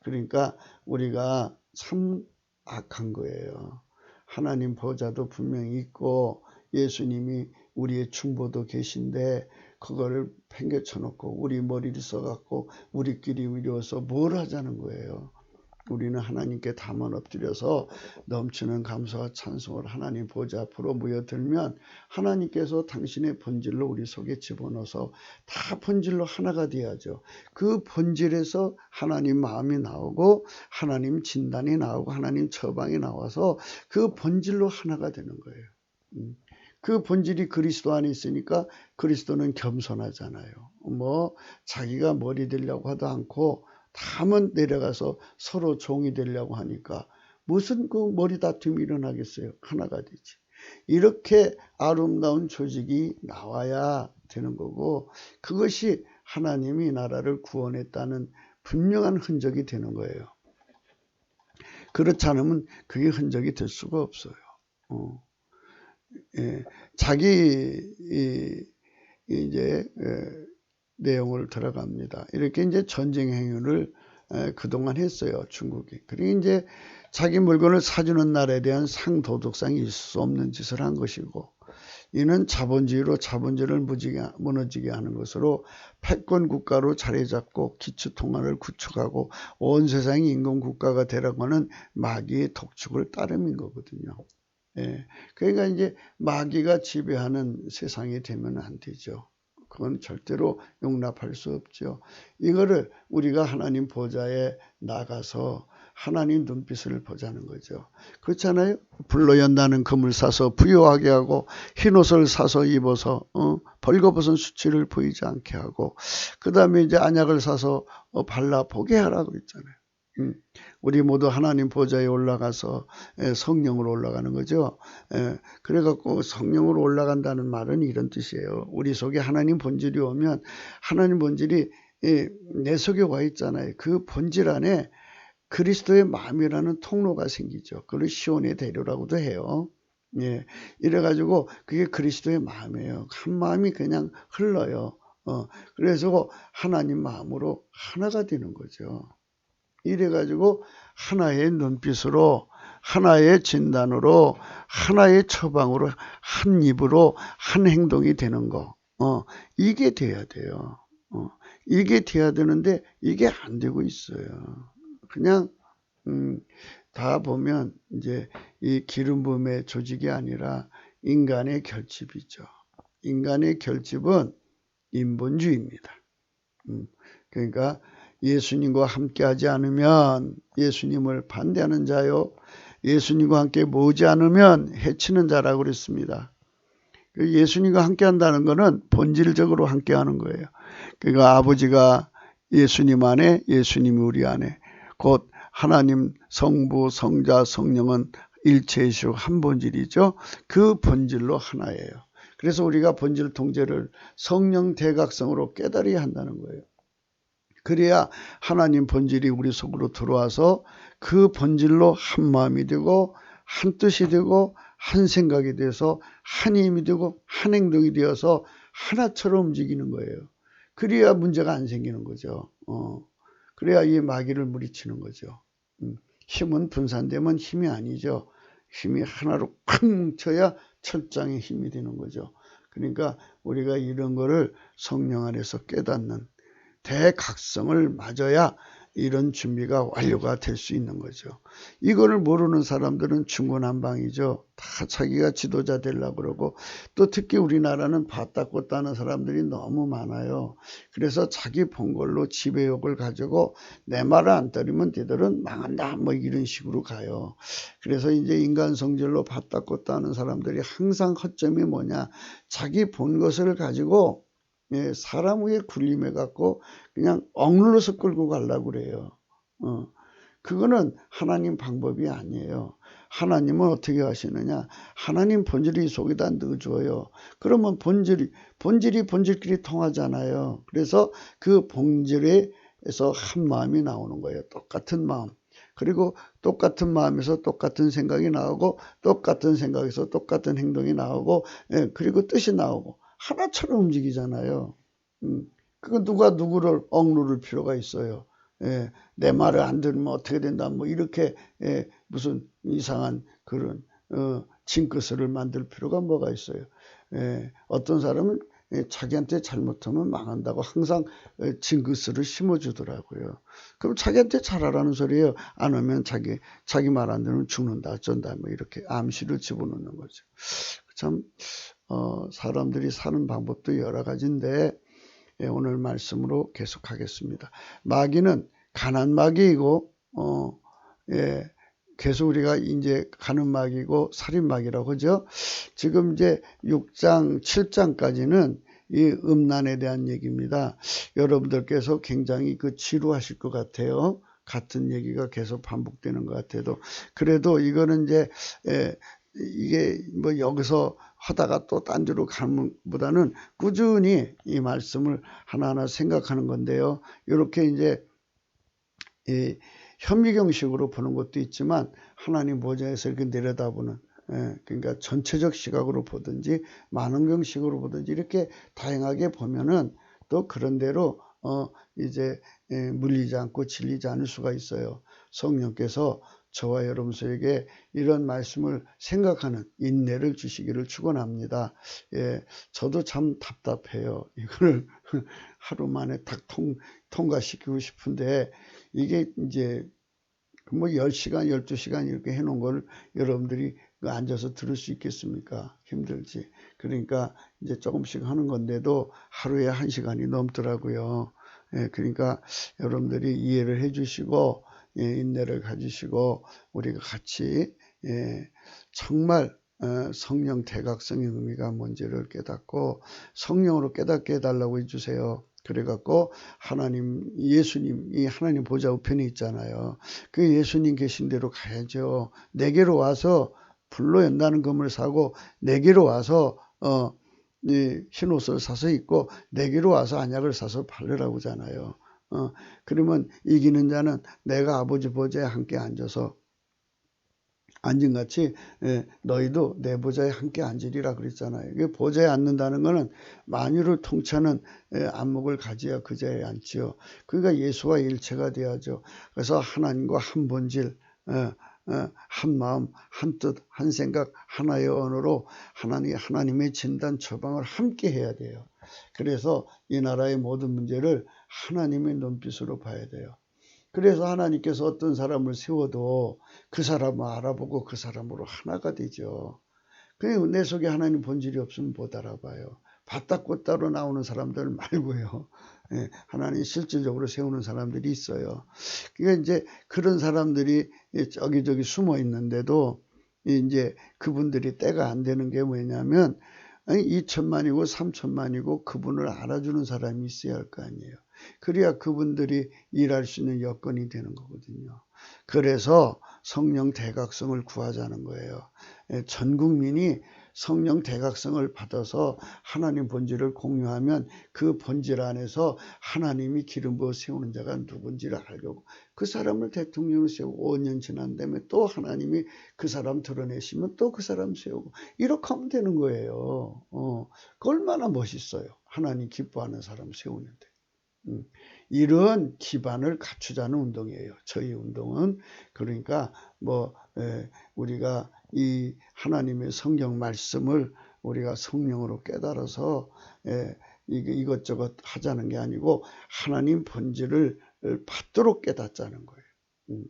그러니까 우리가 참 악한 거예요. 하나님 보좌도 분명히 있고 예수님이 우리의 충보도 계신데 그거를 팽개쳐 놓고 우리 머리를 써갖고 우리끼리 이루어서 뭘 하자는 거예요. 우리는 하나님께 담원 엎드려서 넘치는 감사와 찬송을 하나님 보좌 앞으로 모여들면 하나님께서 당신의 본질로 우리 속에 집어넣어서 다 본질로 하나가 돼야죠. 그 본질에서 하나님 마음이 나오고 하나님 진단이 나오고 하나님 처방이 나와서 그 본질로 하나가 되는 거예요. 그 본질이 그리스도 안에 있으니까 그리스도는 겸손하잖아요. 뭐 자기가 머리 들려고 하도 않고 다만 내려가서 서로 종이 되려고 하니까 무슨 그 머리 다툼이 일어나겠어요. 하나가 되지. 이렇게 아름다운 조직이 나와야 되는 거고, 그것이 하나님이 나라를 구원했다는 분명한 흔적이 되는 거예요. 그렇지 않으면 그게 흔적이 될 수가 없어요. 자기 이제 내용을 들어갑니다. 이렇게 이제 전쟁 행위를 그동안 했어요, 중국이. 그리고 이제 자기 물건을 사주는 나라에 대한 상도덕성이 있을 수 없는 짓을 한 것이고, 이는 자본주의로 자본주의를 무너지게 하는 것으로 패권 국가로 자리 잡고 기초 통화를 구축하고 온 세상이 인권 국가가 되라고 하는 마귀의 독촉을 따름인 거거든요. 그러니까 이제 마귀가 지배하는 세상이 되면 안 되죠. 그건 절대로 용납할 수 없죠. 이거를 우리가 하나님 보좌에 나가서 하나님 눈빛을 보자는 거죠. 그렇잖아요. 불로 연다는 금을 사서 부유하게 하고 흰옷을 사서 입어서 벌거벗은 수치를 보이지 않게 하고, 그 다음에 이제 안약을 사서 발라보게 하라고 그랬잖아요. 우리 모두 하나님 보좌에 올라가서 성령으로 올라가는 거죠. 그래갖고 성령으로 올라간다는 말은 이런 뜻이에요. 우리 속에 하나님 본질이 오면 하나님 본질이 내 속에 와 있잖아요. 그 본질 안에 그리스도의 마음이라는 통로가 생기죠. 그걸 시온의 대로라고도 해요. 이래가지고 그게 그리스도의 마음이에요. 한 마음이 그냥 흘러요. 그래서 하나님 마음으로 하나가 되는 거죠. 이래가지고 하나의 눈빛으로, 하나의 진단으로, 하나의 처방으로, 한 입으로 한 행동이 되는 거. 이게 돼야 돼요. 이게 돼야 되는데 이게 안 되고 있어요. 그냥 다 보면 이제 이 기름 부음의 조직이 아니라 인간의 결집이죠. 인간의 결집은 인본주의입니다. 그러니까 예수님과 함께하지 않으면 예수님을 반대하는 자요, 예수님과 함께 모으지 않으면 해치는 자라고 그랬습니다. 예수님과 함께한다는 것은 본질적으로 함께하는 거예요. 그러니까 아버지가 예수님 안에, 예수님이 우리 안에, 곧 하나님 성부, 성자, 성령은 일체이시고 한 본질이죠. 그 본질로 하나예요. 그래서 우리가 본질 통제를 성령 대각성으로 깨달아야 한다는 거예요. 그래야 하나님 본질이 우리 속으로 들어와서 그 본질로 한 마음이 되고 한 뜻이 되고 한 생각이 돼서 한 힘이 되고 한 행동이 되어서 하나처럼 움직이는 거예요. 그래야 문제가 안 생기는 거죠. 그래야 이 마귀를 물리치는 거죠. 힘은 분산되면 힘이 아니죠. 힘이 하나로 콱 뭉쳐야 철장의 힘이 되는 거죠. 그러니까 우리가 이런 거를 성령 안에서 깨닫는 대각성을 맞아야 이런 준비가 완료가 될 수 있는 거죠. 이거를 모르는 사람들은 중구난방이죠. 다 자기가 지도자 되려고 그러고, 또 특히 우리나라는 봤다꽃다 하는 사람들이 너무 많아요. 그래서 자기 본 걸로 지배욕을 가지고 내 말을 안 따르면 니들은 망한다 뭐 이런 식으로 가요. 그래서 이제 인간 성질로 봤다꽃다 하는 사람들이 항상 허점이 뭐냐, 자기 본 것을 가지고 사람 위에 굴림해 갖고 그냥 억눌러서 끌고 가려고 그래요. 그거는 하나님 방법이 아니에요. 하나님은 어떻게 하시느냐, 하나님 본질이 속에다 넣어줘요. 그러면 본질끼리 통하잖아요. 그래서 그 본질에서 한 마음이 나오는 거예요. 똑같은 마음. 그리고 똑같은 마음에서 똑같은 생각이 나오고, 똑같은 생각에서 똑같은 행동이 나오고, 그리고 뜻이 나오고 하나처럼 움직이잖아요. 그거 누가 누구를 억누를 필요가 있어요. 내 말을 안 들으면 어떻게 된다 뭐 이렇게 무슨 이상한 그런 징크스를 만들 필요가 뭐가 있어요. 어떤 사람은 자기한테 잘못하면 망한다고 항상 징크스를 심어주더라고요. 그럼 자기한테 잘하라는 소리예요. 안 하면 자기 말 안 들으면 죽는다 어쩐다 뭐 이렇게 암시를 집어넣는 거죠. 참 사람들이 사는 방법도 여러 가지인데 오늘 말씀으로 계속하겠습니다. 마귀는 가난 마귀이고 계속 우리가 이제 가는 마귀고 살인 마귀라고 하죠. 지금 이제 6장 7장까지는 이 음란에 대한 얘기입니다. 여러분들께서 굉장히 지루하실 것 같아요. 같은 얘기가 계속 반복되는 것 같아도. 그래도 이거는 이제 이게 뭐 여기서 하다가 또 딴 데로 가는 보다는 꾸준히 이 말씀을 하나하나 생각하는 건데요. 이렇게 이제 이 현미경식으로 보는 것도 있지만 하나님 보좌에서 이렇게 내려다보는, 그러니까 전체적 시각으로 보든지 만원경식으로 보든지 이렇게 다양하게 보면은 또 그런 대로 이제 물리지 않고 질리지 않을 수가 있어요. 성령께서 저와 여러분에게 이런 말씀을 생각하는 인내를 주시기를 축원합니다. 저도 참 답답해요. 이거를 하루 만에 딱 통과시키고 싶은데 이게 이제 뭐 10시간, 12시간 이렇게 해놓은 걸 여러분들이 앉아서 들을 수 있겠습니까? 힘들지. 그러니까 이제 조금씩 하는 건데도 하루에 1시간이 넘더라고요. 그러니까 여러분들이 이해를 해주시고 인내를 가지시고 우리가 같이 정말 성령 대각성의 의미가 뭔지를 깨닫고 성령으로 깨닫게 해달라고 해주세요. 그래갖고 예수님이 하나님 보좌 우편에 있잖아요. 그 예수님 계신 대로 가야죠. 내게로 와서 불로 연다는 금을 사고 내게로 와서 흰 옷을 사서 입고 내게로 와서 안약을 사서 바르라고 하잖아요. 그러면 이기는 자는 내가 아버지 보좌에 함께 앉아서 앉은같이 너희도 내 보좌에 함께 앉으리라 그랬잖아요. 이게 보좌에 앉는다는 것은 만유를 통치하는 안목을 가져야 그 자리에 앉지요. 그러니까 예수와 일체가 돼야죠. 그래서 하나님과 한 본질, 한 마음, 한 뜻, 한 생각, 하나의 언어로 하나님의 진단 처방을 함께 해야 돼요. 그래서 이 나라의 모든 문제를 하나님의 눈빛으로 봐야 돼요. 그래서 하나님께서 어떤 사람을 세워도 그 사람을 알아보고 그 사람으로 하나가 되죠. 그냥 내 속에 하나님 본질이 없으면 못 알아봐요. 바닥꽃다로 나오는 사람들 말고요. 하나님 실질적으로 세우는 사람들이 있어요. 그러니까 이제 그런 사람들이 저기저기 숨어 있는데도 이제 그분들이 때가 안 되는 게 뭐냐면 2천만이고 3천만이고 그분을 알아주는 사람이 있어야 할 거 아니에요. 그래야 그분들이 일할 수 있는 여건이 되는 거거든요. 그래서 성령 대각성을 구하자는 거예요. 전 국민이 성령 대각성을 받아서 하나님 본질을 공유하면 그 본질 안에서 하나님이 기름 부어 세우는 자가 누군지를 알고 그 사람을 대통령으로 세우고 5년 지난 다음에 또 하나님이 그 사람 드러내시면 또 그 사람 세우고 이렇게 하면 되는 거예요. 그 얼마나 멋있어요. 하나님 기뻐하는 사람 세우는데. 이런 기반을 갖추자는 운동이에요. 저희 운동은. 그러니까 우리가 이 하나님의 성경 말씀을 우리가 성령으로 깨달아서 이것저것 하자는 게 아니고 하나님 본질을 받도록 깨닫자는 거예요.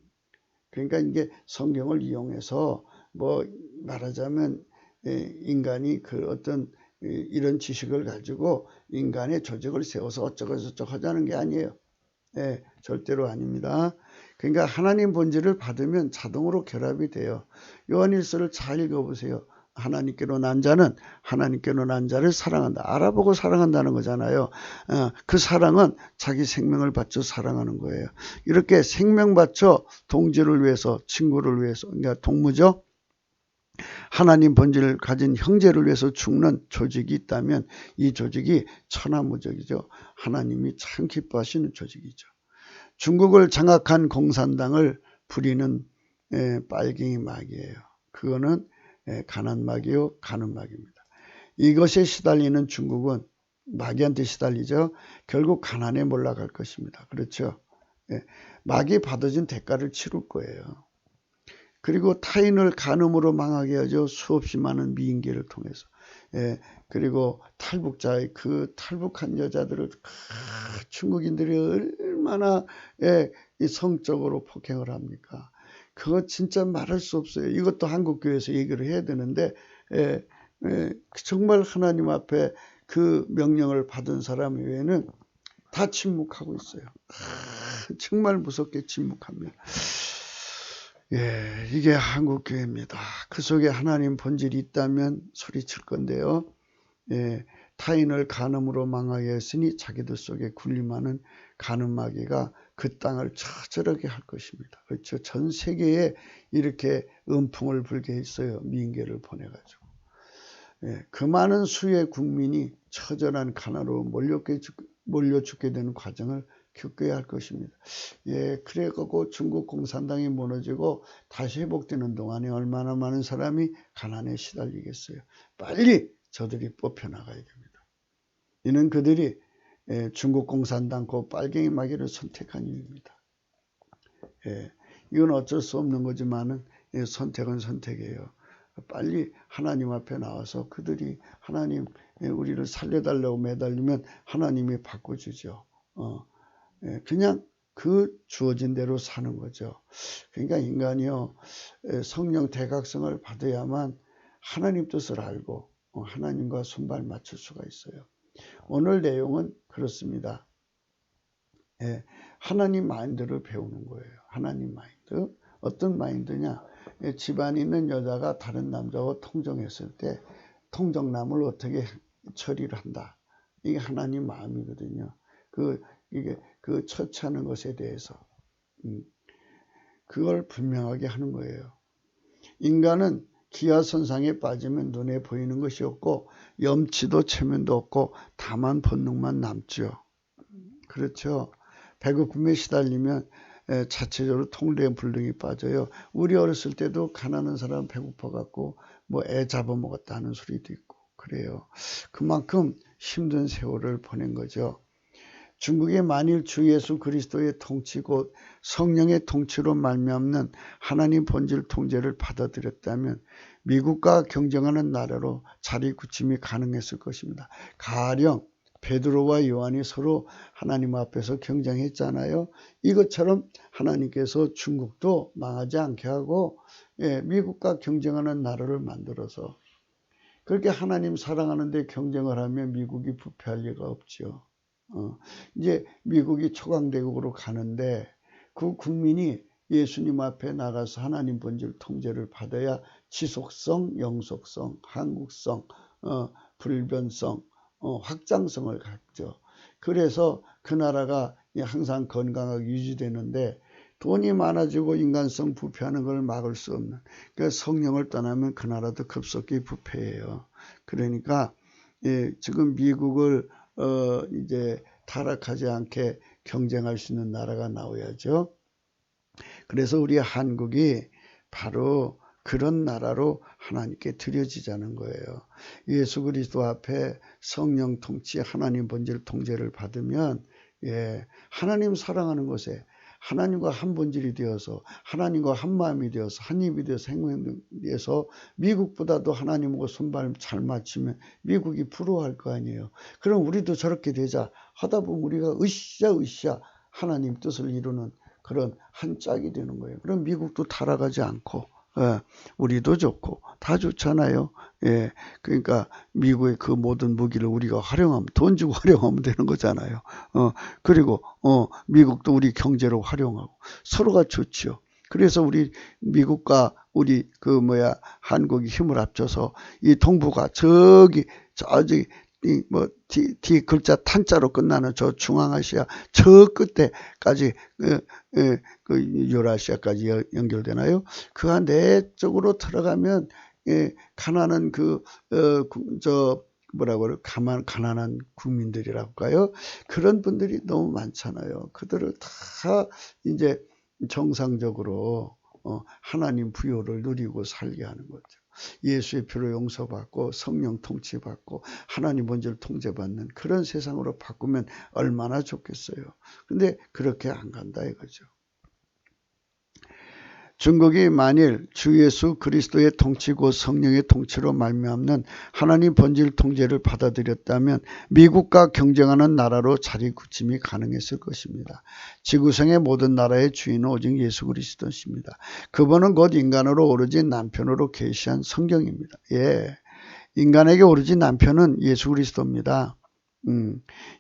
그러니까 이게 성경을 이용해서 말하자면 인간이 그 어떤 이런 지식을 가지고 인간의 조직을 세워서 어쩌고저쩌고 하자는 게 아니에요. 절대로 아닙니다. 그러니까 하나님 본질을 받으면 자동으로 결합이 돼요. 요한일서를 잘 읽어보세요. 하나님께로 난 자는 하나님께로 난 자를 사랑한다. 알아보고 사랑한다는 거잖아요. 그 사랑은 자기 생명을 바쳐 사랑하는 거예요. 이렇게 생명 바쳐 동지를 위해서, 친구를 위해서, 그러니까 동무죠. 하나님 본질을 가진 형제를 위해서 죽는 조직이 있다면 이 조직이 천하무적이죠. 하나님이 참 기뻐하시는 조직이죠. 중국을 장악한 공산당을 부리는 빨갱이 마귀예요. 그거는 가난마귀요, 가는마귀입니다. 이것에 시달리는 중국은 마귀한테 시달리죠. 결국 가난에 몰락할 것입니다. 그렇죠? 마귀 받아준 대가를 치를 거예요. 그리고 타인을 간음으로 망하게 하죠. 수없이 많은 미인계를 통해서. 그리고 탈북자의 그 탈북한 여자들을 중국인들이 얼마나 성적으로 폭행을 합니까? 그거 진짜 말할 수 없어요. 이것도 한국교회에서 얘기를 해야 되는데 정말 하나님 앞에 그 명령을 받은 사람 외에는 다 침묵하고 있어요. 정말 무섭게 침묵합니다. 이게 한국교회입니다. 그 속에 하나님 본질이 있다면 소리칠 건데요. 타인을 간음으로 망하게 했으니 자기들 속에 군림하는 간음마귀가 그 땅을 처절하게 할 것입니다. 그렇죠. 전 세계에 이렇게 음풍을 불게 했어요. 민계를 보내가지고. 그 많은 수의 국민이 처절한 가난으로 몰려 죽게 되는 과정을 겪어야 할 것입니다. 그래갖고 중국 공산당이 무너지고 다시 회복되는 동안에 얼마나 많은 사람이 가난에 시달리겠어요. 빨리 저들이 뽑혀나가야 됩니다. 이는 그들이 중국 공산당 그 빨갱이 마귀를 선택한 이유입니다. 이건 어쩔 수 없는 거지만은 선택은 선택이에요. 빨리 하나님 앞에 나와서 그들이 하나님 우리를 살려달라고 매달리면 하나님이 바꿔주죠. 그냥 그 주어진 대로 사는 거죠. 그러니까 인간이요, 성령 대각성을 받아야만 하나님 뜻을 알고 하나님과 손발 맞출 수가 있어요. 오늘 내용은 그렇습니다. 하나님 마인드를 배우는 거예요. 하나님 마인드. 어떤 마인드냐? 집안에 있는 여자가 다른 남자와 통정했을 때 통정남을 어떻게 처리를 한다. 이게 하나님 마음이거든요. 이게 처치하는 것에 대해서 그걸 분명하게 하는 거예요. 인간은 기하선상에 빠지면 눈에 보이는 것이 없고 염치도 체면도 없고 다만 본능만 남죠. 그렇죠. 배고픔에 시달리면 자체적으로 통례 불능이 빠져요. 우리 어렸을 때도 가난한 사람 배고파갖고 뭐 애 잡아먹었다 하는 소리도 있고 그래요. 그만큼 힘든 세월을 보낸 거죠. 중국에 만일 주 예수 그리스도의 통치 곧 성령의 통치로 말미암는 하나님 본질 통제를 받아들였다면 미국과 경쟁하는 나라로 자리 굳힘이 가능했을 것입니다. 가령 베드로와 요한이 서로 하나님 앞에서 경쟁했잖아요. 이것처럼 하나님께서 중국도 망하지 않게 하고 미국과 경쟁하는 나라를 만들어서 그렇게 하나님 사랑하는데 경쟁을 하면 미국이 부패할 리가 없죠. 이제 미국이 초강대국으로 가는데 그 국민이 예수님 앞에 나가서 하나님 본질 통제를 받아야 지속성, 영속성, 한국성, 불변성, 확장성을 갖죠. 그래서 그 나라가 항상 건강하게 유지되는데 돈이 많아지고 인간성 부패하는 걸 막을 수 없는. 그러니까 성령을 떠나면 그 나라도 급속히 부패해요. 그러니까 지금 미국을 이제 타락하지 않게 경쟁할 수 있는 나라가 나와야죠. 그래서 우리 한국이 바로 그런 나라로 하나님께 드려지자는 거예요. 예수 그리스도 앞에 성령 통치, 하나님 본질 통제를 받으면 하나님 사랑하는 것에 하나님과 한 본질이 되어서 하나님과 한 마음이 되어서 한 입이 되어서 행동해서 미국보다도 하나님과 손발 잘 맞추면 미국이 부러워할 거 아니에요. 그럼 우리도 저렇게 되자 하다 보면 우리가 으쌰 하나님 뜻을 이루는 그런 한 짝이 되는 거예요. 그럼 미국도 타락하지 않고 우리도 좋고 다 좋잖아요. 그러니까 미국의 그 모든 무기를 우리가 활용하면 돈 주고 활용하면 되는 거잖아요. 그리고 미국도 우리 경제로 활용하고 서로가 좋지요. 그래서 우리 미국과 우리 한국이 힘을 합쳐서 이 동북아 저기 D 글자 탄자로 끝나는 저 중앙아시아 저 끝에까지 유라시아까지 연결되나요? 그 안에 쪽으로 들어가면 가난한 가난한 국민들이라고 할까요? 그런 분들이 너무 많잖아요. 그들을 다 이제 정상적으로 하나님 부요를 누리고 살게 하는 거죠. 예수의 피로 용서받고 성령 통치받고 하나님 본질 통제받는 그런 세상으로 바꾸면 얼마나 좋겠어요. 근데 그렇게 안 간다 이거죠. 중국이 만일 주 예수 그리스도의 통치고 성령의 통치로 말미암는 하나님 본질 통제를 받아들였다면 미국과 경쟁하는 나라로 자리 굳힘이 가능했을 것입니다. 지구상의 모든 나라의 주인은 오직 예수 그리스도십니다. 그분은 곧 인간으로 오로지 남편으로 계시한 성경입니다. 인간에게 오로지 남편은 예수 그리스도입니다.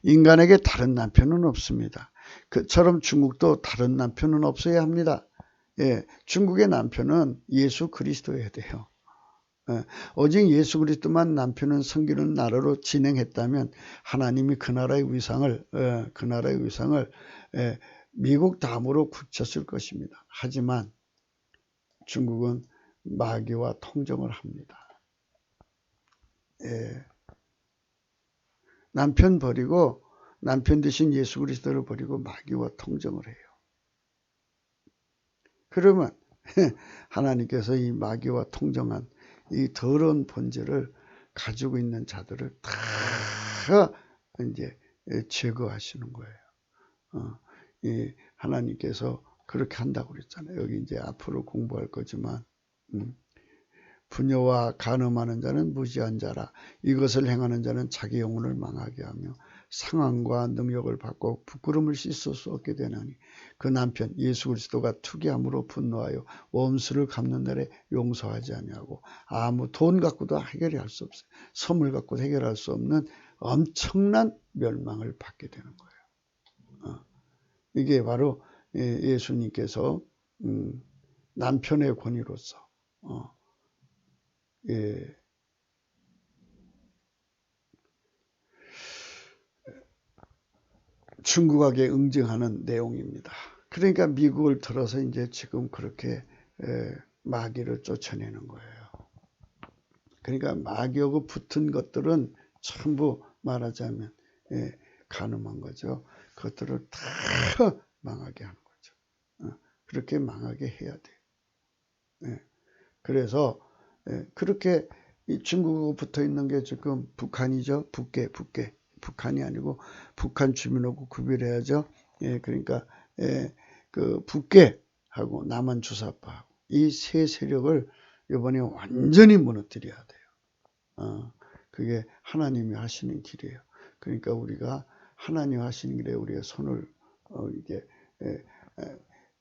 인간에게 다른 남편은 없습니다. 그처럼 중국도 다른 남편은 없어야 합니다. 중국의 남편은 예수 그리스도여야 돼요. 오직 예수 그리스도만 남편은 섬기는 나라로 진행했다면 하나님이 그 나라의 위상을 미국 다음으로 굳혔을 것입니다. 하지만 중국은 마귀와 통정을 합니다. 남편 대신 예수 그리스도를 버리고 마귀와 통정을 해요. 그러면 하나님께서 이 마귀와 통정한 이 더러운 본질을 가지고 있는 자들을 다 이제 제거하시는 거예요. 이 하나님께서 그렇게 한다고 그랬잖아요. 여기 이제 앞으로 공부할 거지만, 부녀와 간음하는 자는 무지한 자라. 이것을 행하는 자는 자기 영혼을 망하게 하며 상한과 능력을 받고 부끄러움을 씻을 수 없게 되나니 그 남편 예수 그리스도가 투기함으로 분노하여 원수를 갚는 날에 용서하지 아니하고 아무 돈 갖고도 해결할 수 없어요. 선물 갖고도 해결할 수 없는 엄청난 멸망을 받게 되는 거예요. 이게 바로 예수님께서 남편의 권위로서 중국하게 응징하는 내용입니다. 그러니까 미국을 들어서 이제 지금 그렇게 마귀를 쫓아내는 거예요. 그러니까 마귀하고 붙은 것들은 전부 말하자면 간음한 거죠. 그것들을 다 망하게 하는 거죠. 그렇게 망하게 해야 돼요. 그래서 그렇게 이 중국하고 붙어 있는 게 지금 북한이죠. 북한이 아니고 북한 주민하고 구별해야죠. 그러니까 그 북계하고 남한 주사파하고 이 세 세력을 이번에 완전히 무너뜨려야 돼요. 그게 하나님이 하시는 길이에요. 그러니까 우리가 하나님 하시는 길에 우리가 손을 이게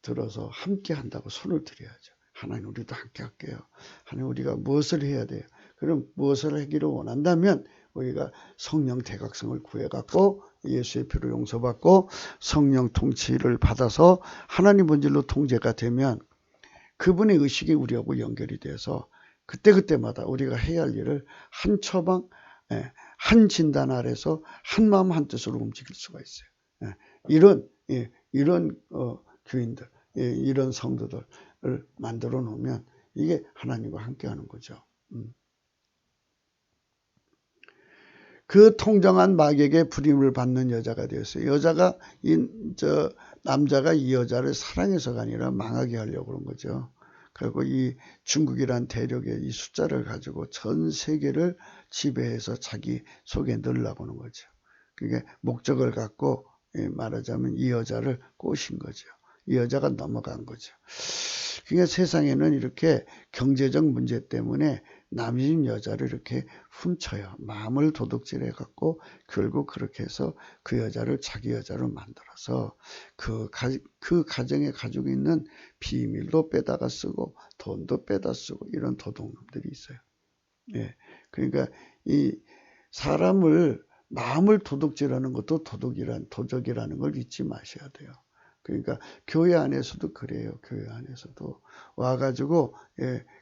들어서 함께 한다고 손을 드려야죠. 하나님 우리도 함께 할게요. 하나님 우리가 무엇을 해야 돼요? 그럼 무엇을 하기를 원한다면 우리가 성령 대각성을 구해갖고 예수의 피로 용서받고 성령 통치를 받아서 하나님 본질로 통제가 되면 그분의 의식이 우리하고 연결이 돼서 그때마다 우리가 해야 할 일을 한 처방, 한 진단 아래서 한 마음 한 뜻으로 움직일 수가 있어요. 이런 교인들, 이런 성도들을 만들어 놓으면 이게 하나님과 함께하는 거죠. 그 통정한 마귀에게 부림을 받는 여자가 되었어요. 남자가 이 여자를 사랑해서가 아니라 망하게 하려고 그런 거죠. 그리고 이 중국이란 대륙의 이 숫자를 가지고 전 세계를 지배해서 자기 속에 넣으려고 하는 거죠. 그게 목적을 갖고 말하자면 이 여자를 꼬신 거죠. 이 여자가 넘어간 거죠. 그러니까 세상에는 이렇게 경제적 문제 때문에 남인 여자를 이렇게 훔쳐요. 마음을 도둑질해 갖고 결국 그렇게 해서 그 여자를 자기 여자로 만들어서 그 가정에 가지고 있는 비밀도 빼다가 쓰고 돈도 빼다 쓰고 이런 도둑놈들이 있어요. 그러니까 이 사람을 마음을 도둑질하는 것도 도적이라는 걸 잊지 마셔야 돼요. 그러니까 교회 안에서도 그래요. 교회 안에서도 와가지고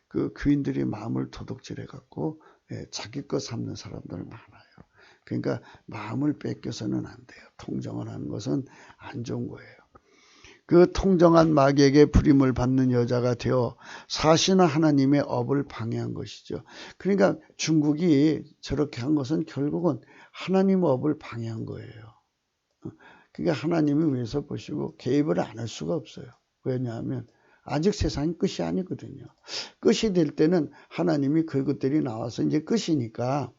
그 교인들이 마음을 도둑질해 갖고 자기 것 삼는 사람들 많아요. 그러니까 마음을 뺏겨서는 안 돼요. 통정을 하는 것은 안 좋은 거예요. 그 통정한 마귀에게 부림을 받는 여자가 되어 사실은 하나님의 업을 방해한 것이죠. 그러니까 중국이 저렇게 한 것은 결국은 하나님의 업을 방해한 거예요. 그러니까 하나님이 위해서 보시고 개입을 안 할 수가 없어요. 왜냐하면 아직 세상이 끝이 아니거든요. 끝이 될 때는 하나님이 그것들이 나와서 이제 끝이니까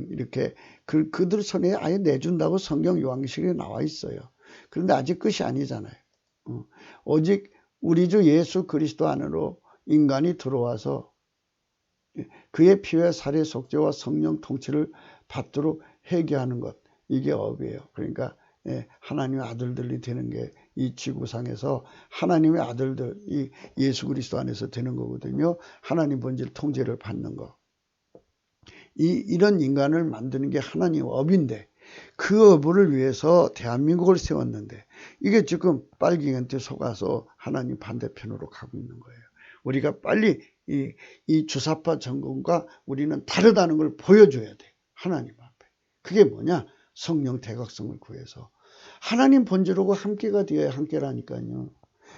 이렇게 그들 손에 아예 내준다고 성경 요한계시록에 나와 있어요. 그런데 아직 끝이 아니잖아요. 오직 우리 주 예수 그리스도 안으로 인간이 들어와서 그의 피와 살의 속죄와 성령 통치를 받도록 회개하는 것, 이게 업이에요. 그러니까 하나님의 아들들이 되는 게 이 지구상에서 하나님의 아들들, 이 예수 그리스도 안에서 되는 거거든요. 하나님 본질 통제를 받는 거. 이런 인간을 만드는 게 하나님의 업인데 그 업을 위해서 대한민국을 세웠는데 이게 지금 빨갱이한테 속아서 하나님 반대편으로 가고 있는 거예요. 우리가 빨리 이 주사파 정권과 우리는 다르다는 걸 보여줘야 돼. 하나님 앞에. 그게 뭐냐? 성령 대각성을 구해서. 하나님 본질하고 함께가 되어야 함께라니까요.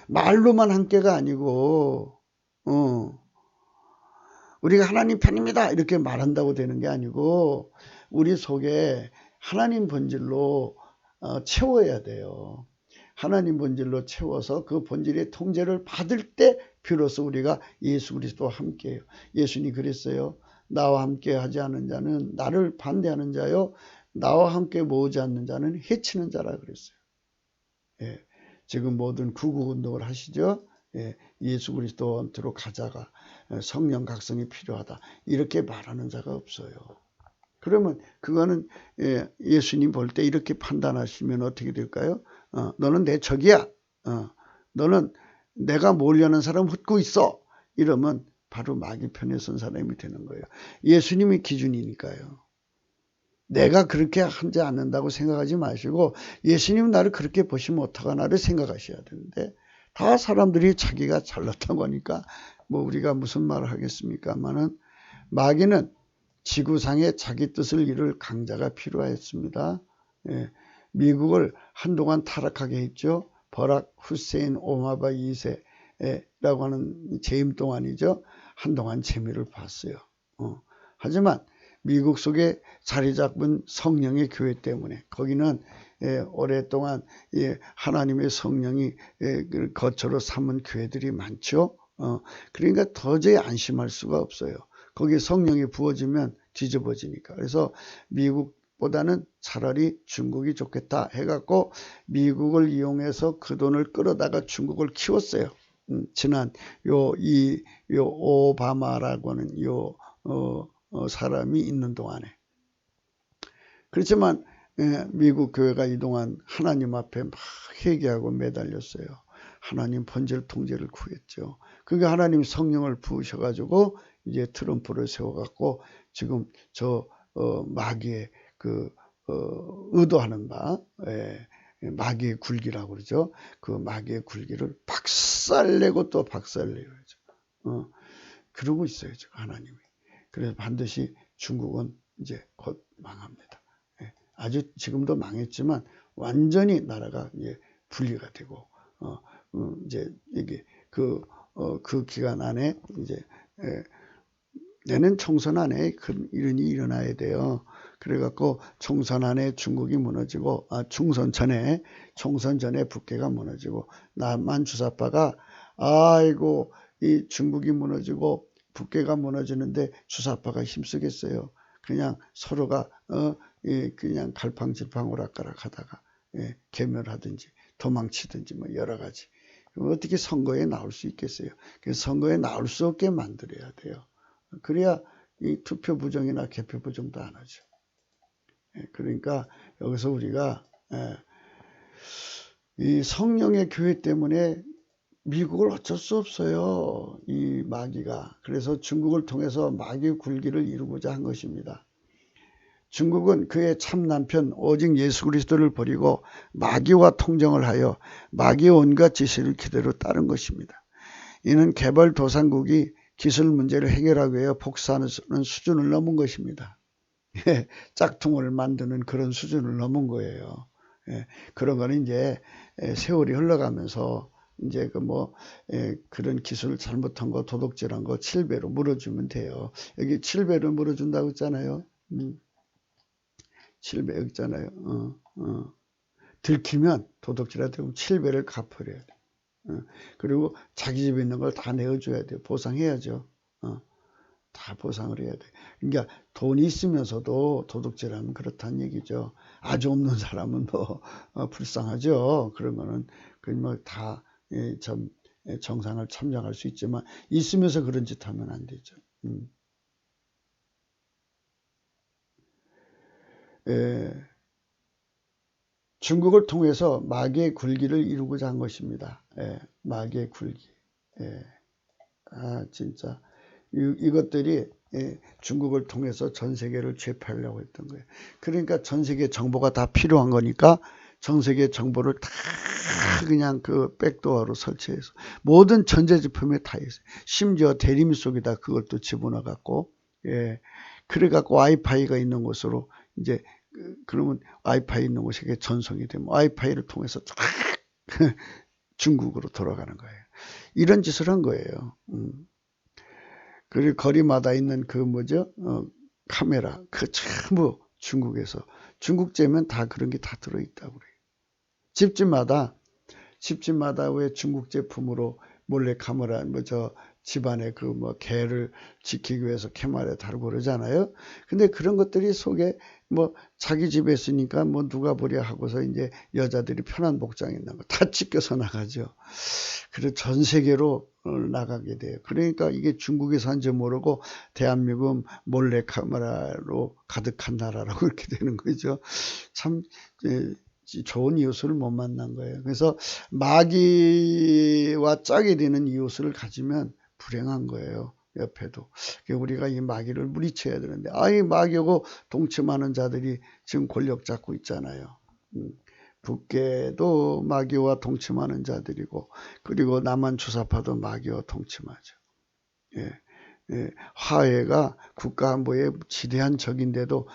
말로만 함께가 아니고 우리가 하나님 편입니다 이렇게 말한다고 되는 게 아니고 우리 속에 하나님 본질로 채워야 돼요. 하나님 본질로 채워서 그 본질의 통제를 받을 때 비로소 우리가 예수 그리스도와 함께해요. 예수님이 그랬어요. 나와 함께 하지 않은 자는 나를 반대하는 자요. 나와 함께 모으지 않는 자는 해치는 자라 그랬어요. 예, 지금 모든 구국운동을 하시죠. 예, 예수 그리스도한테로 가자가 성령 각성이 필요하다. 이렇게 말하는 자가 없어요. 그러면 그거는 예수님 볼 때 이렇게 판단하시면 어떻게 될까요? 너는 내 적이야. 너는 내가 모으려는 사람 헛고 있어. 이러면 바로 마귀 편에 선 사람이 되는 거예요. 예수님이 기준이니까요. 내가 그렇게 하지 않는다고 생각하지 마시고 예수님 나를 그렇게 보시면 어떡하나를 생각하셔야 되는데 다 사람들이 자기가 잘났다고 하니까 뭐 우리가 무슨 말을 하겠습니까마는 마귀는 지구상에 자기 뜻을 이룰 강자가 필요했습니다. 예, 미국을 한동안 타락하게 했죠. 버락 후세인 오마바 2세라고 하는 재임 동안이죠. 한동안 재미를 봤어요. 하지만 미국 속에 자리 잡은 성령의 교회 때문에 거기는 오랫동안 하나님의 성령이 거처로 삼은 교회들이 많죠. 그러니까 도저히 안심할 수가 없어요. 거기에 성령이 부어지면 뒤집어지니까. 그래서 미국보다는 차라리 중국이 좋겠다 해갖고 미국을 이용해서 그 돈을 끌어다가 중국을 키웠어요. 지난 요 오바마라고 하는 사람이 있는 동안에. 그렇지만 미국 교회가 이동안 하나님 앞에 막 회개하고 매달렸어요. 하나님 본질 통제를 구했죠. 그게 하나님 성령을 부으셔가지고 이제 트럼프를 세워갖고 지금 저 마귀의 그 의도하는 바 마귀의 굴기라고 그러죠. 그 마귀의 굴기를 박살내고 또 박살내야죠. 그러고 있어요, 지금 하나님이. 그래서 반드시 중국은 이제 곧 망합니다. 아주 지금도 망했지만 완전히 나라가 이제 분리가 되고 이제 이게 그 기간 안에 이제 내년 총선 안에 이런 일이 일어나야 돼요. 그래갖고 총선 안에 중국이 무너지고 총선 전에 북계가 무너지고 남한 주사파가 아이고 이 중국이 무너지고 북계가 무너지는데 주사파가 힘쓰겠어요. 그냥 서로가 그냥 갈팡질팡 오락가락 하다가 개멸하든지 도망치든지 뭐 여러 가지. 어떻게 선거에 나올 수 있겠어요? 그래서 선거에 나올 수 없게 만들어야 돼요. 그래야 이 투표 부정이나 개표 부정도 안 하죠. 그러니까 여기서 우리가 이 성령의 교회 때문에 미국을 어쩔 수 없어요. 이 마귀가. 그래서 중국을 통해서 마귀 굴기를 이루고자 한 것입니다. 중국은 그의 참 남편 오직 예수 그리스도를 버리고 마귀와 통정을 하여 마귀의 온갖 지시를 그대로 따른 것입니다. 이는 개발도상국이 기술 문제를 해결하기 위해 복사하는 수준을 넘은 것입니다. 짝퉁을 만드는 그런 수준을 넘은 거예요. 그런 거는 이제 세월이 흘러가면서 이제 그런 기술을 잘못한 거 도둑질한 거 7배로 물어주면 돼요. 여기 7배로 물어준다고 했잖아요. 7배 여기 있잖아요. 들키면 도둑질하면 7배를 갚아야 돼. 그리고 자기 집에 있는 걸 다 내어줘야 돼요. 보상해야죠. 다 보상을 해야 돼. 그러니까 돈이 있으면서도 도둑질하면 그렇다는 얘기죠. 아주 없는 사람은 불쌍하죠. 그런 거는 다 정상을 참작할 수 있지만 있으면서 그런 짓 하면 안 되죠. 중국을 통해서 마귀의 굴기를 이루고자 한 것입니다. 마귀의 굴기. 진짜 이것들이 중국을 통해서 전 세계를 제패하려고 했던 거예요. 그러니까 전 세계 정보가 다 필요한 거니까 전 세계 정보를 다 그냥 그 백도어로 설치해서 모든 전자제품에 다 있어요. 심지어 대리미 속에다 그걸 또 집어넣어 갖고, 예, 그래 갖고 와이파이가 있는 곳으로 이제 그러면 와이파이 있는 곳에 전송이 되면 와이파이를 통해서 쫙 중국으로 돌아가는 거예요. 이런 짓을 한 거예요. 그리고 거리마다 있는 그 뭐죠? 카메라 그 전부 중국에서, 중국제면 다 그런 게 다 들어있다고 그래요. 집집마다 왜 중국 제품으로 몰래 카메라 집안에 그 개를 지키기 위해서 캐머라에 다루고 그러잖아요. 근데 그런 것들이 속에 자기 집에 있으니까 누가 보랴 하고서 이제 여자들이 편한 복장 있는 거 다 찢겨서 나가죠. 그래서 전 세계로 나가게 돼요. 그러니까 이게 중국에서 한지 모르고 대한민국은 몰래 카메라로 가득한 나라라고 이렇게 되는 거죠. 참 좋은 이웃을 못 만난 거예요. 그래서 마귀와 짝이 되는 이웃을 가지면 불행한 거예요. 옆에도. 우리가 이 마귀를 물리쳐야 되는데, 이 마귀하고 동침하는 자들이 지금 권력 잡고 있잖아요. 북계도 마귀와 동침하는 자들이고, 그리고 남한 주사파도 마귀와 동침하죠. 예. 예, 화해가 국가 안보에 지대한 적인데도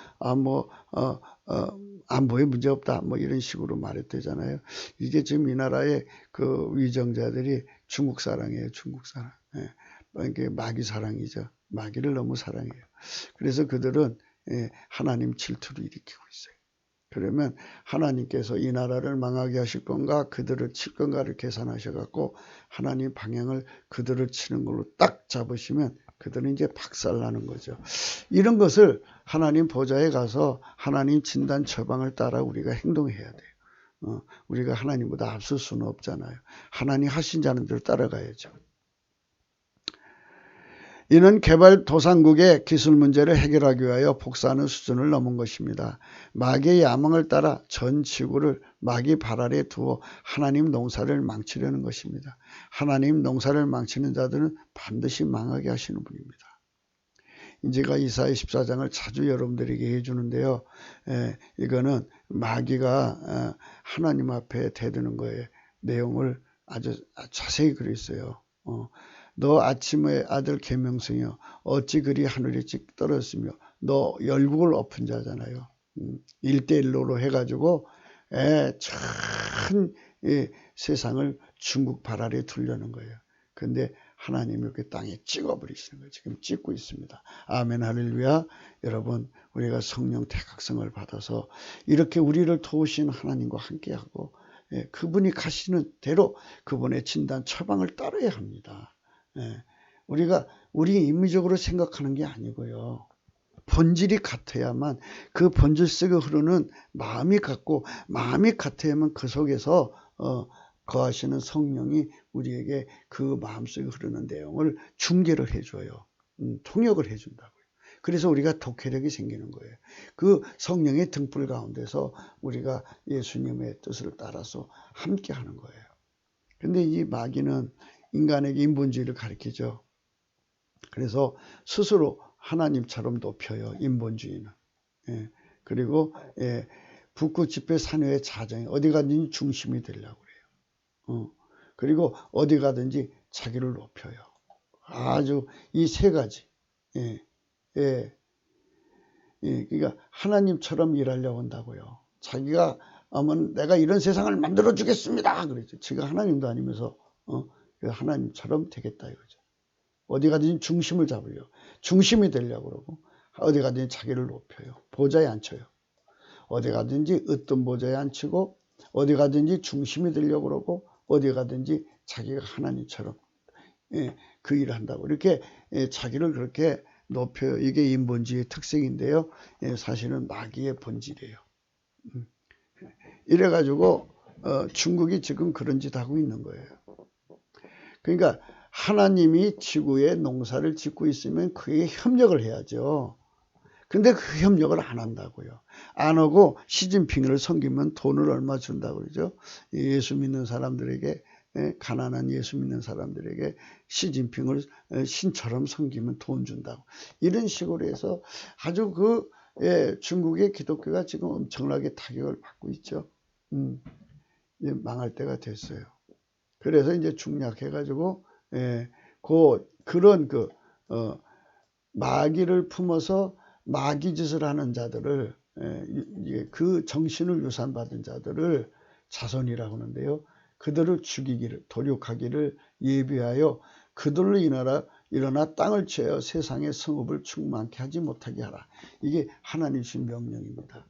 안보에 문제 없다 이런 식으로 말했대잖아요. 이게 지금 이 나라의 그 위정자들이 중국 사랑이에요. 중국 사랑. 예, 이게 마귀 사랑이죠. 마귀를 너무 사랑해요. 그래서 그들은 하나님 질투를 일으키고 있어요. 그러면 하나님께서 이 나라를 망하게 하실 건가 그들을 칠 건가를 계산하셔갖고 하나님 방향을 그들을 치는 걸로 딱 잡으시면 그들은 이제 박살나는 거죠. 이런 것을 하나님 보좌에 가서 하나님 진단 처방을 따라 우리가 행동해야 돼요. 우리가 하나님보다 앞설 수는 없잖아요. 하나님 하신 자는 대로 따라가야죠. 이는 개발도상국의 기술 문제를 해결하기 위하여 복사하는 수준을 넘은 것입니다. 마귀의 야망을 따라 전 지구를 마귀 발 아래 두어 하나님 농사를 망치려는 것입니다. 하나님 농사를 망치는 자들은 반드시 망하게 하시는 분입니다. 제가 이사야 14장을 자주 여러분들에게 해주는데요. 이거는 마귀가 하나님 앞에 대드는 거에 내용을 아주 자세히 그렸어요. 너 아침의 아들 계명성이여 어찌 그리 하늘에 찍 떨어졌으며 너 열국을 엎은 자잖아요. 1대1로 해가지고 참 세상을 중국 발 아래 두려는 거예요. 근데 하나님이 이렇게 땅에 찍어버리시는 거예요. 지금 찍고 있습니다. 아멘 할렐루야. 여러분 우리가 성령 태각성을 받아서 이렇게 우리를 도우신 하나님과 함께하고 그분이 가시는 대로 그분의 진단 처방을 따라야 합니다. 우리가 우리 임의적으로 생각하는 게 아니고요. 본질이 같아야만 그 본질 속에 흐르는 마음이 같고 마음이 같아야만 그 속에서 거하시는 성령이 우리에게 그 마음속에 흐르는 내용을 중계를 해줘요. 통역을 해준다고요. 그래서 우리가 독해력이 생기는 거예요. 그 성령의 등불 가운데서 우리가 예수님의 뜻을 따라서 함께 하는 거예요. 근데 이 마귀는 인간에게 인본주의를 가르치죠. 그래서 스스로 하나님처럼 높여요. 인본주의는. 그리고 북극 지폐 산회의 자정이 어디 가든지 중심이 되려고 그래요. 그리고 어디 가든지 자기를 높여요. 아주 이 세 가지. 그러니까 하나님처럼 일하려고 한다고요. 자기가 내가 이런 세상을 만들어 주겠습니다. 그러죠. 지가 하나님도 아니면서 하나님처럼 되겠다 이거죠. 어디 가든지 중심을 잡으려고. 중심이 되려고 그러고 어디 가든지 자기를 높여요. 보좌에 앉혀요. 어디 가든지 으뜸 보좌에 앉히고 어디 가든지 중심이 되려고 그러고 어디 가든지 자기가 하나님처럼 그 일을 한다고. 이렇게 자기를 그렇게 높여요. 이게 인본주의의 특색인데요. 사실은 마귀의 본질이에요. 이래가지고 중국이 지금 그런 짓 하고 있는 거예요. 그러니까 하나님이 지구에 농사를 짓고 있으면 그에 협력을 해야죠. 근데 그 협력을 안 한다고요. 안 하고 시진핑을 섬기면 돈을 얼마 준다고 그러죠. 예수 믿는 사람들에게 가난한 예수 믿는 사람들에게 시진핑을 신처럼 섬기면 돈 준다고. 이런 식으로 해서 아주 중국의 기독교가 지금 엄청나게 타격을 받고 있죠. 이제 망할 때가 됐어요. 그래서 이제 중략해가지고 그런 마귀를 품어서 마귀짓을 하는 자들을 그 정신을 유산받은 자들을 자손이라고 하는데요. 그들을 죽이기를 도륙하기를 예비하여 그들로 일어나 땅을 채워 세상의 성읍을 충만케 하지 못하게 하라. 이게 하나님 주신 명령입니다.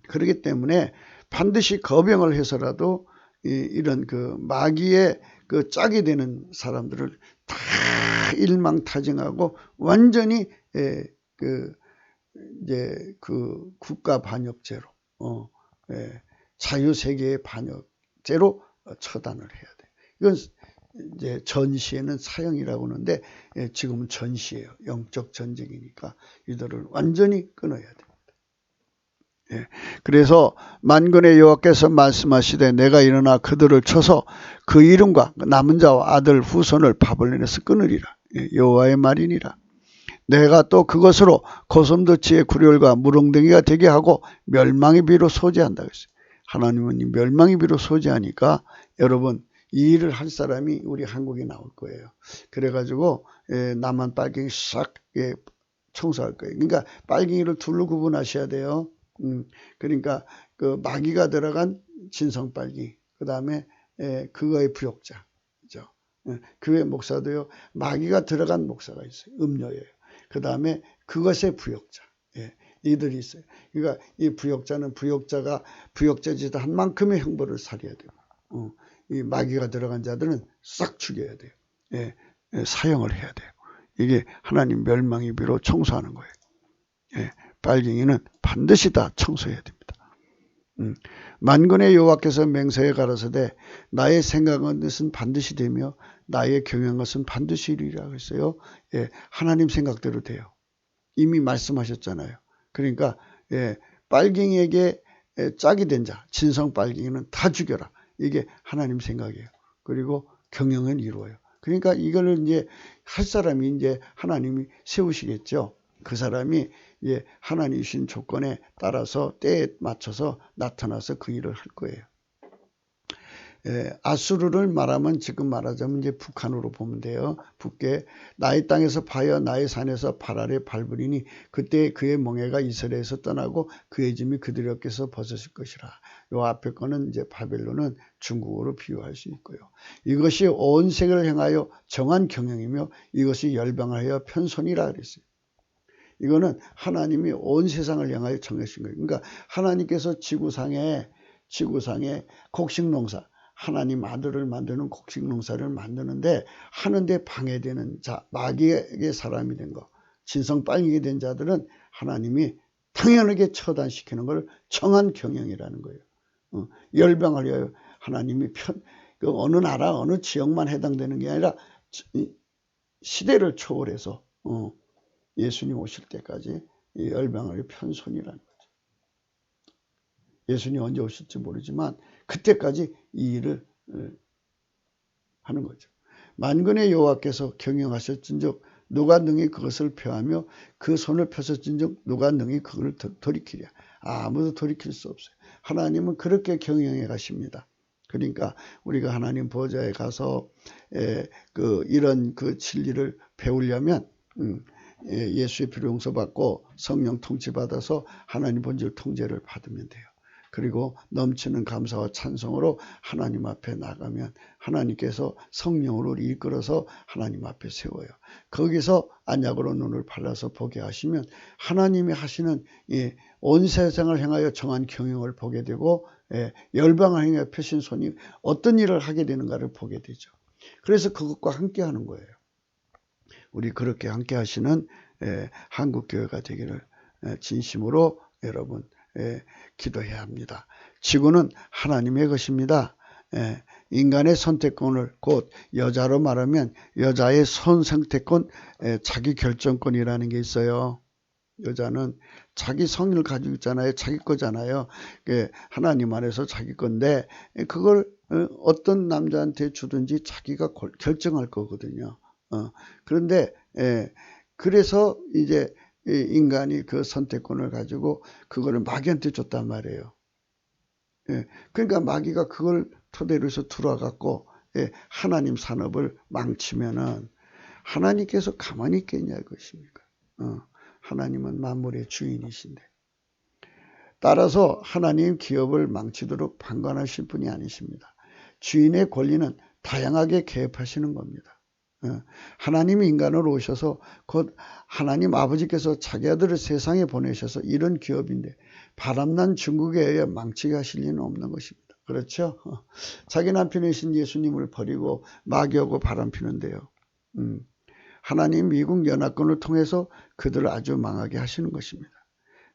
그렇기 때문에 반드시 거병을 해서라도 이런 마귀의 짝이 되는 사람들을 다 일망타진하고 완전히 이제 국가 반역죄로 자유세계의 반역죄로 처단을 해야 돼. 이건 이제 전시에는 사형이라고 하는데 지금은 전시예요. 영적 전쟁이니까 이들을 완전히 끊어야 됩니다. 그래서 만군의 여호와께서 말씀하시되 내가 일어나 그들을 쳐서 그 이름과 남은 자와 아들 후손을 바벨론에서 끊으리라. 여호와의 말이니라. 내가 또 그것으로 고슴도치의 구렬과 무릉덩이가 되게 하고 멸망의 비로 소재한다 그랬어요. 하나님은 이 멸망의 비로 소재하니까 여러분 이 일을 할 사람이 우리 한국에 나올 거예요. 그래가지고 남한 빨갱이 싹 청소할 거예요. 그러니까 빨갱이를 둘로 구분하셔야 돼요. 그러니까 마귀가 들어간 진성 빨갱이, 그 다음에 그거의 부역자, 그죠? 교회 목사도요 마귀가 들어간 목사가 있어요. 음녀예요. 그 다음에 그것의 부역자, 이들이 있어요. 그러니까 이 부역자는 부역자짓 한 만큼의 형벌을 살려야 돼요. 이 마귀가 들어간 자들은 싹 죽여야 돼요. 사형을 해야 돼요. 이게 하나님 멸망의 비로 청소하는 거예요. 빨갱이는 반드시 다 청소해야 됩니다. 만군의 여호와께서 맹세해 가라사대 나의 생각한 것은 반드시 되며 나의 경영한 것은 반드시 이루리라 그랬어요. 하나님 생각대로 돼요. 이미 말씀하셨잖아요. 그러니까 빨갱이에게 짝이 된 자, 진성 빨갱이는 다 죽여라. 이게 하나님 생각이에요. 그리고 경영은 이루어요. 그러니까 이거를 이제 할 사람이 이제 하나님이 세우시겠죠. 그 사람이 하나님 주신 조건에 따라서 때에 맞춰서 나타나서 그 일을 할 거예요. 아수르를 말하면 지금 말하자면 이제 북한으로 보면 돼요. 북계 나의 땅에서 파여 나의 산에서 발아래 밟으리니 그때 그의 멍에가 이스라엘에서 떠나고 그의 짐이 그들의 어깨에서 벗어질 것이라. 요 앞에 거는 이제 바벨론은 중국어로 비유할 수 있고요. 이것이 온 세계를 향하여 정한 경영이며 이것이 열방을 하여 편손이라 그랬어요. 이거는 하나님이 온 세상을 향하여 정하신 거예요. 그러니까 하나님께서 지구상에 곡식농사, 하나님 아들을 만드는 곡식농사를 만드는데 하는데 방해되는 자, 마귀에게 사람이 된 거, 진성 빨갱이 된 자들은 하나님이 당연하게 처단시키는 걸 정한 경영이라는 거예요. 열방을 위하여 하나님이 어느 나라 어느 지역만 해당되는 게 아니라 시대를 초월해서 예수님 오실 때까지 이 열방을 편손이라는 거죠. 예수님 언제 오실지 모르지만 그때까지 이 일을 하는 거죠. 만군의 여호와께서 경영하셨은즉 누가 능히 그것을 펴하며 그 손을 펴셨은즉 누가 능히 그걸 돌이키랴. 아무도 돌이킬 수 없어요. 하나님은 그렇게 경영해 가십니다. 그러니까 우리가 하나님 보좌에 가서 이런 진리를 배우려면 예수의 피로 용서받고 성령 통치받아서 하나님 본질 통제를 받으면 돼요. 그리고 넘치는 감사와 찬송으로 하나님 앞에 나가면 하나님께서 성령으로 이끌어서 하나님 앞에 세워요. 거기서 안약으로 눈을 발라서 보게 하시면 하나님이 하시는 온 세상을 향하여 정한 경영을 보게 되고 열방을 향하여 펴신 손이 어떤 일을 하게 되는가를 보게 되죠. 그래서 그것과 함께 하는 거예요. 우리 그렇게 함께 하시는 한국교회가 되기를 진심으로 여러분 기도해야 합니다. 지구는 하나님의 것입니다. 인간의 선택권을 곧 여자로 말하면 여자의 선택권, 자기 결정권이라는 게 있어요. 여자는 자기 성의를 가지고 있잖아요. 자기 거잖아요. 하나님 안에서 자기 건데 그걸 어떤 남자한테 주든지 자기가 결정할 거거든요. 그런데 그래서 이제 인간이 그 선택권을 가지고 그거를 마귀한테 줬단 말이에요. 그러니까 마귀가 그걸 토대로 해서 들어와갖고 하나님 산업을 망치면은 하나님께서 가만히 있겠냐 것입니까? 하나님은 만물의 주인이신데. 따라서 하나님 기업을 망치도록 방관하실 분이 아니십니다. 주인의 권리는 다양하게 개입하시는 겁니다. 하나님이 인간으로 오셔서 곧 하나님 아버지께서 자기 아들을 세상에 보내셔서 이런 기업인데 바람난 중국에 의해 망치게 하실 리는 없는 것입니다. 그렇죠? 자기 남편이신 예수님을 버리고 마귀하고 바람 피는데요. 하나님 미국 연합군을 통해서 그들을 아주 망하게 하시는 것입니다.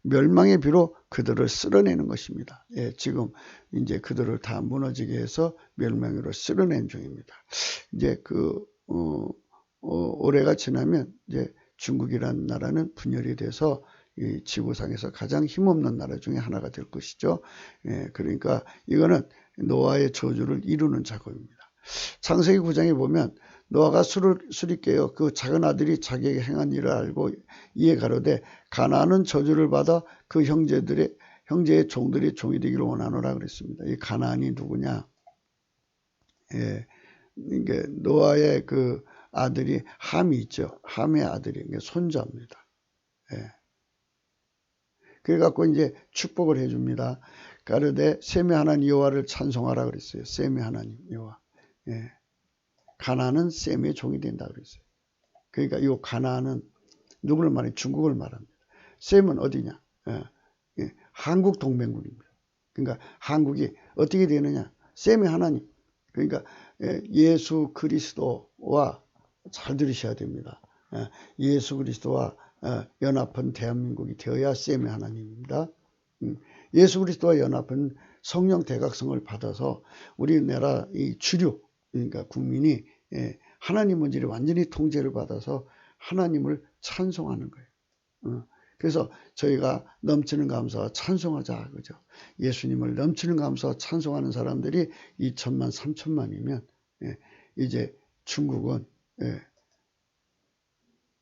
멸망의 비로 그들을 쓸어내는 것입니다. 지금 이제 그들을 다 무너지게 해서 멸망으로 쓸어낸 중입니다. 이제 올해가 지나면 이제 중국이라는 나라는 분열이 돼서 이 지구상에서 가장 힘없는 나라 중에 하나가 될 것이죠. 그러니까 이거는 노아의 저주를 이루는 작업입니다. 창세기 9장에 보면 노아가 술이 깨어 그 작은 아들이 자기에게 행한 일을 알고 이에 가로되 가나안은 저주를 받아 그 형제의 종들이 종이 되기를 원하노라 그랬습니다. 이 가나안이 누구냐? 이게 노아의 그 아들이 함이 있죠. 함의 아들이 손자입니다. 그래갖고 이제 축복을 해줍니다. 가로되 셈의 하나님 여호와를 찬송하라 그랬어요. 셈의 하나님 여호와. 가나안은 셈의 종이 된다 그랬어요. 그러니까 이 가나안은 누구를 말해? 중국을 말합니다. 셈은 어디냐? 한국 동맹군입니다. 그러니까 한국이 어떻게 되느냐? 셈의 하나님. 그러니까 예수 그리스도와 잘 들으셔야 됩니다. 예수 그리스도와 연합한 대한민국이 되어야 셈의 하나님입니다. 예수 그리스도와 연합한 성령 대각성을 받아서 우리나라 이 주류 그러니까 국민이 하나님 문제를 완전히 통제를 받아서 하나님을 찬송하는 거예요. 그래서 저희가 넘치는 감사와 찬송하자 그죠. 예수님을 넘치는 감사와 찬송하는 사람들이 2천만 3천만이면 이제 중국은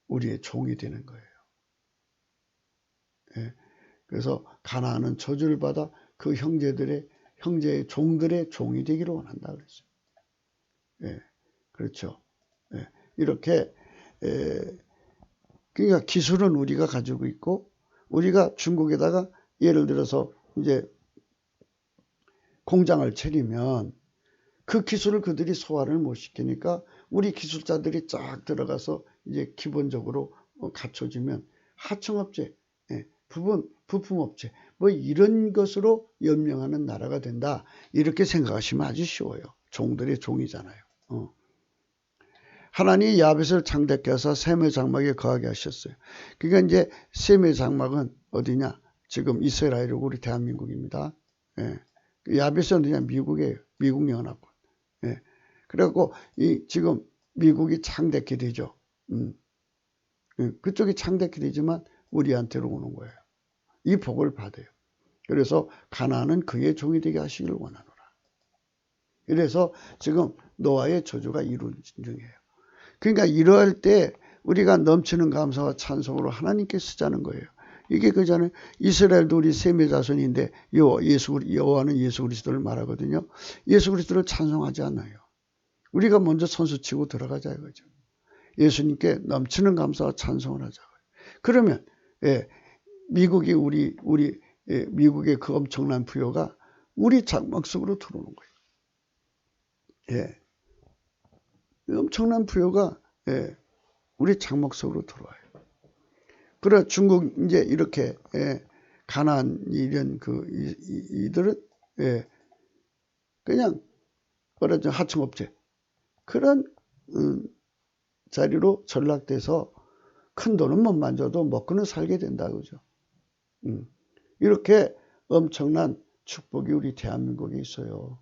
우리의 종이 되는 거예요. 그래서 가나안은 저주를 받아 그 형제의 종들의 종이 되기를 원한다 그랬어요. 그렇죠. 이렇게 그러니까 기술은 우리가 가지고 있고 우리가 중국에다가 예를 들어서 이제 공장을 차리면 그 기술을 그들이 소화를 못 시키니까 우리 기술자들이 쫙 들어가서 이제 기본적으로 갖춰지면 하청업체, 부품업체 뭐 이런 것으로 연명하는 나라가 된다. 이렇게 생각하시면 아주 쉬워요. 종들의 종이잖아요. 하나님이 야벳을 창대케 하사 셈의 장막에 거하게 하셨어요. 그러니까 이제 셈의 장막은 어디냐? 지금 이스라엘이고 우리 대한민국입니다. 야벳은 어디냐? 미국이에요. 미국 연합군. 그래갖고 지금 미국이 창대케 되죠. 그쪽이 창대케 되지만 우리한테로 오는 거예요. 이 복을 받아요. 그래서 가나안은 그의 종이 되게 하시기를 원하노라. 그래서 지금 노아의 저주가 이루어진 중이에요. 그러니까 이러할 때 우리가 넘치는 감사와 찬송으로 하나님께 쓰자는 거예요. 이게 그잖아요. 이스라엘도 우리 셈의 자손인데 여호와는 예수 그리스도를 말하거든요. 예수 그리스도를 찬송하지 않아요. 우리가 먼저 선수치고 들어가자 이거죠. 예수님께 넘치는 감사와 찬송을 하자고요. 그러면 미국이 미국의 그 엄청난 부여가 우리 장막 속으로 들어오는 거예요. 엄청난 부여가 우리 장막 속으로 들어와요. 그래 중국 이제 이렇게 가나안 이런 이들은 그냥 뭐라죠 하청업체 그런 자리로 전락돼서 큰 돈은 못 만져도 먹고는 살게 된다 그죠. 이렇게 엄청난 축복이 우리 대한민국에 있어요.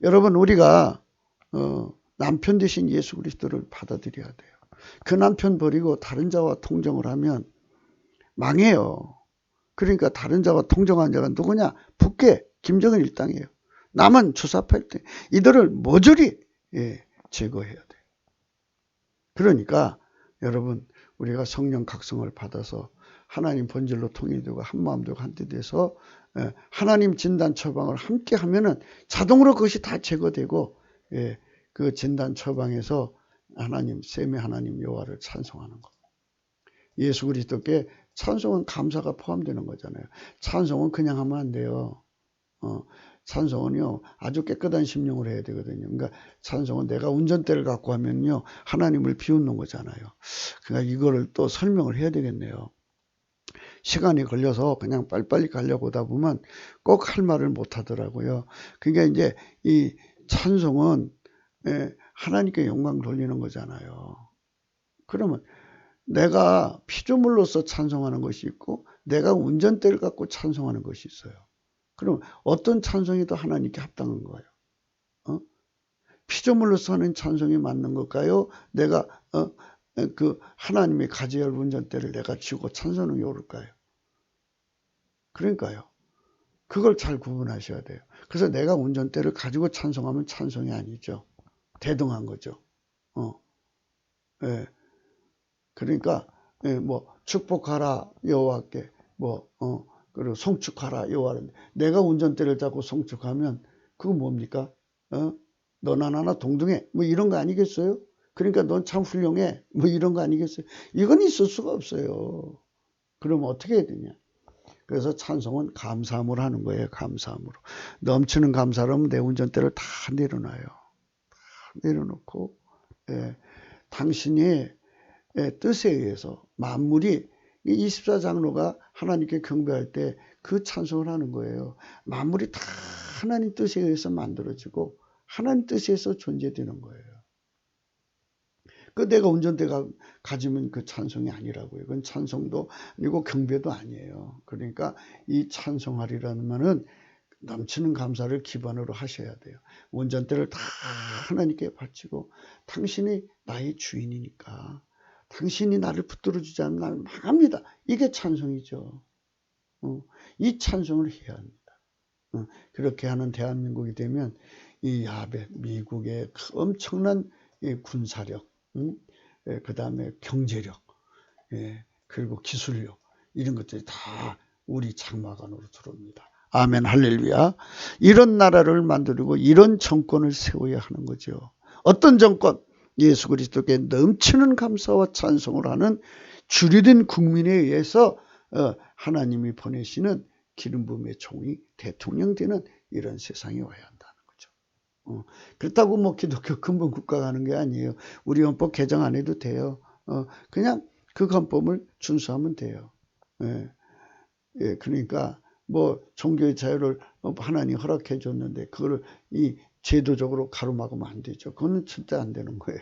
여러분 우리가 남편 되신 예수 그리스도를 받아들여야 돼요. 그 남편 버리고 다른 자와 통정을 하면 망해요. 그러니까 다른 자와 통정한 자가 누구냐? 북계 김정은 일당이에요. 남은 주사팔 때 이들을 모조리 제거해야 돼요. 그러니까 여러분 우리가 성령 각성을 받아서 하나님 본질로 통일되고 한마음 되고 한뜻 돼서 하나님 진단 처방을 함께 하면은 자동으로 그것이 다 제거되고 그 진단 처방에서 하나님 셈의 하나님 여호와를 찬송하는 것. 예수 그리스도께 찬송은 감사가 포함되는 거잖아요. 찬송은 그냥 하면 안 돼요. 찬송은요 아주 깨끗한 심령으로 해야 되거든요. 그러니까 찬송은 내가 운전대를 갖고 하면요 하나님을 비웃는 거잖아요. 그러니까 이거를 또 설명을 해야 되겠네요. 시간이 걸려서 그냥 빨리빨리 가려고 하다 보면 꼭 할 말을 못 하더라고요. 그러니까 이제 이 찬송은 하나님께 영광 돌리는 거잖아요. 그러면 내가 피조물로서 찬송하는 것이 있고 내가 운전대를 갖고 찬송하는 것이 있어요. 그럼 어떤 찬송이 더 하나님께 합당한 거예요? 피조물로서 하는 찬송이 맞는 걸까요? 내가 그 하나님의 가지할 운전대를 내가 쥐고 찬송하는 게 옳을까요? 그러니까요. 그걸 잘 구분하셔야 돼요. 그래서 내가 운전대를 가지고 찬송하면 찬송이 아니죠. 대등한 거죠. 예. 그러니까 뭐 축복하라 여호와께 그리고 송축하라 여호와를 내가 운전대를 잡고 송축하면 그거 뭡니까? 너나 나나 동등해 뭐 이런 거 아니겠어요? 그러니까 넌 참 훌륭해 뭐 이런 거 아니겠어요? 이건 있을 수가 없어요. 그럼 어떻게 해야 되냐? 그래서 찬송은 감사함으로 하는 거예요. 감사함으로. 넘치는 감사로 하면 내 운전대를 다 내려놔요. 다 내려놓고 당신의 뜻에 의해서 만물이 24장로가 하나님께 경배할 때 그 찬송을 하는 거예요. 만물이 다 하나님 뜻에 의해서 만들어지고 하나님 뜻에 의해서 존재되는 거예요. 그 내가 운전대가 가지면 그 찬송이 아니라고요. 그건 찬송도 아니고 경배도 아니에요. 그러니까 이 찬송하리라는 말은 넘치는 감사를 기반으로 하셔야 돼요. 운전대를 다 하나님께 바치고 당신이 나의 주인이니까 당신이 나를 붙들어주지 않으면 나는 망합니다. 이게 찬송이죠. 이 찬송을 해야 합니다. 그렇게 하는 대한민국이 되면 이 야베 미국의 엄청난 군사력, 그 다음에 경제력, 그리고 기술력 이런 것들이 다 우리 장막 안으로 들어옵니다. 아멘 할렐루야. 이런 나라를 만들고 이런 정권을 세워야 하는 거죠. 어떤 정권? 예수 그리스도께 넘치는 감사와 찬송을 하는 주류된 국민에 의해서 하나님이 보내시는 기름 부음의 종이 대통령 되는 이런 세상이 와야 한다는 거죠. 그렇다고 뭐 기독교 근본 국가가 하는 게 아니에요. 우리 헌법 개정 안 해도 돼요. 그냥 그 헌법을 준수하면 돼요. 그러니까 뭐 종교의 자유를 하나님 허락해 줬는데 그거를 이 제도적으로 가로막으면 안 되죠. 그건 절대 안 되는 거예요.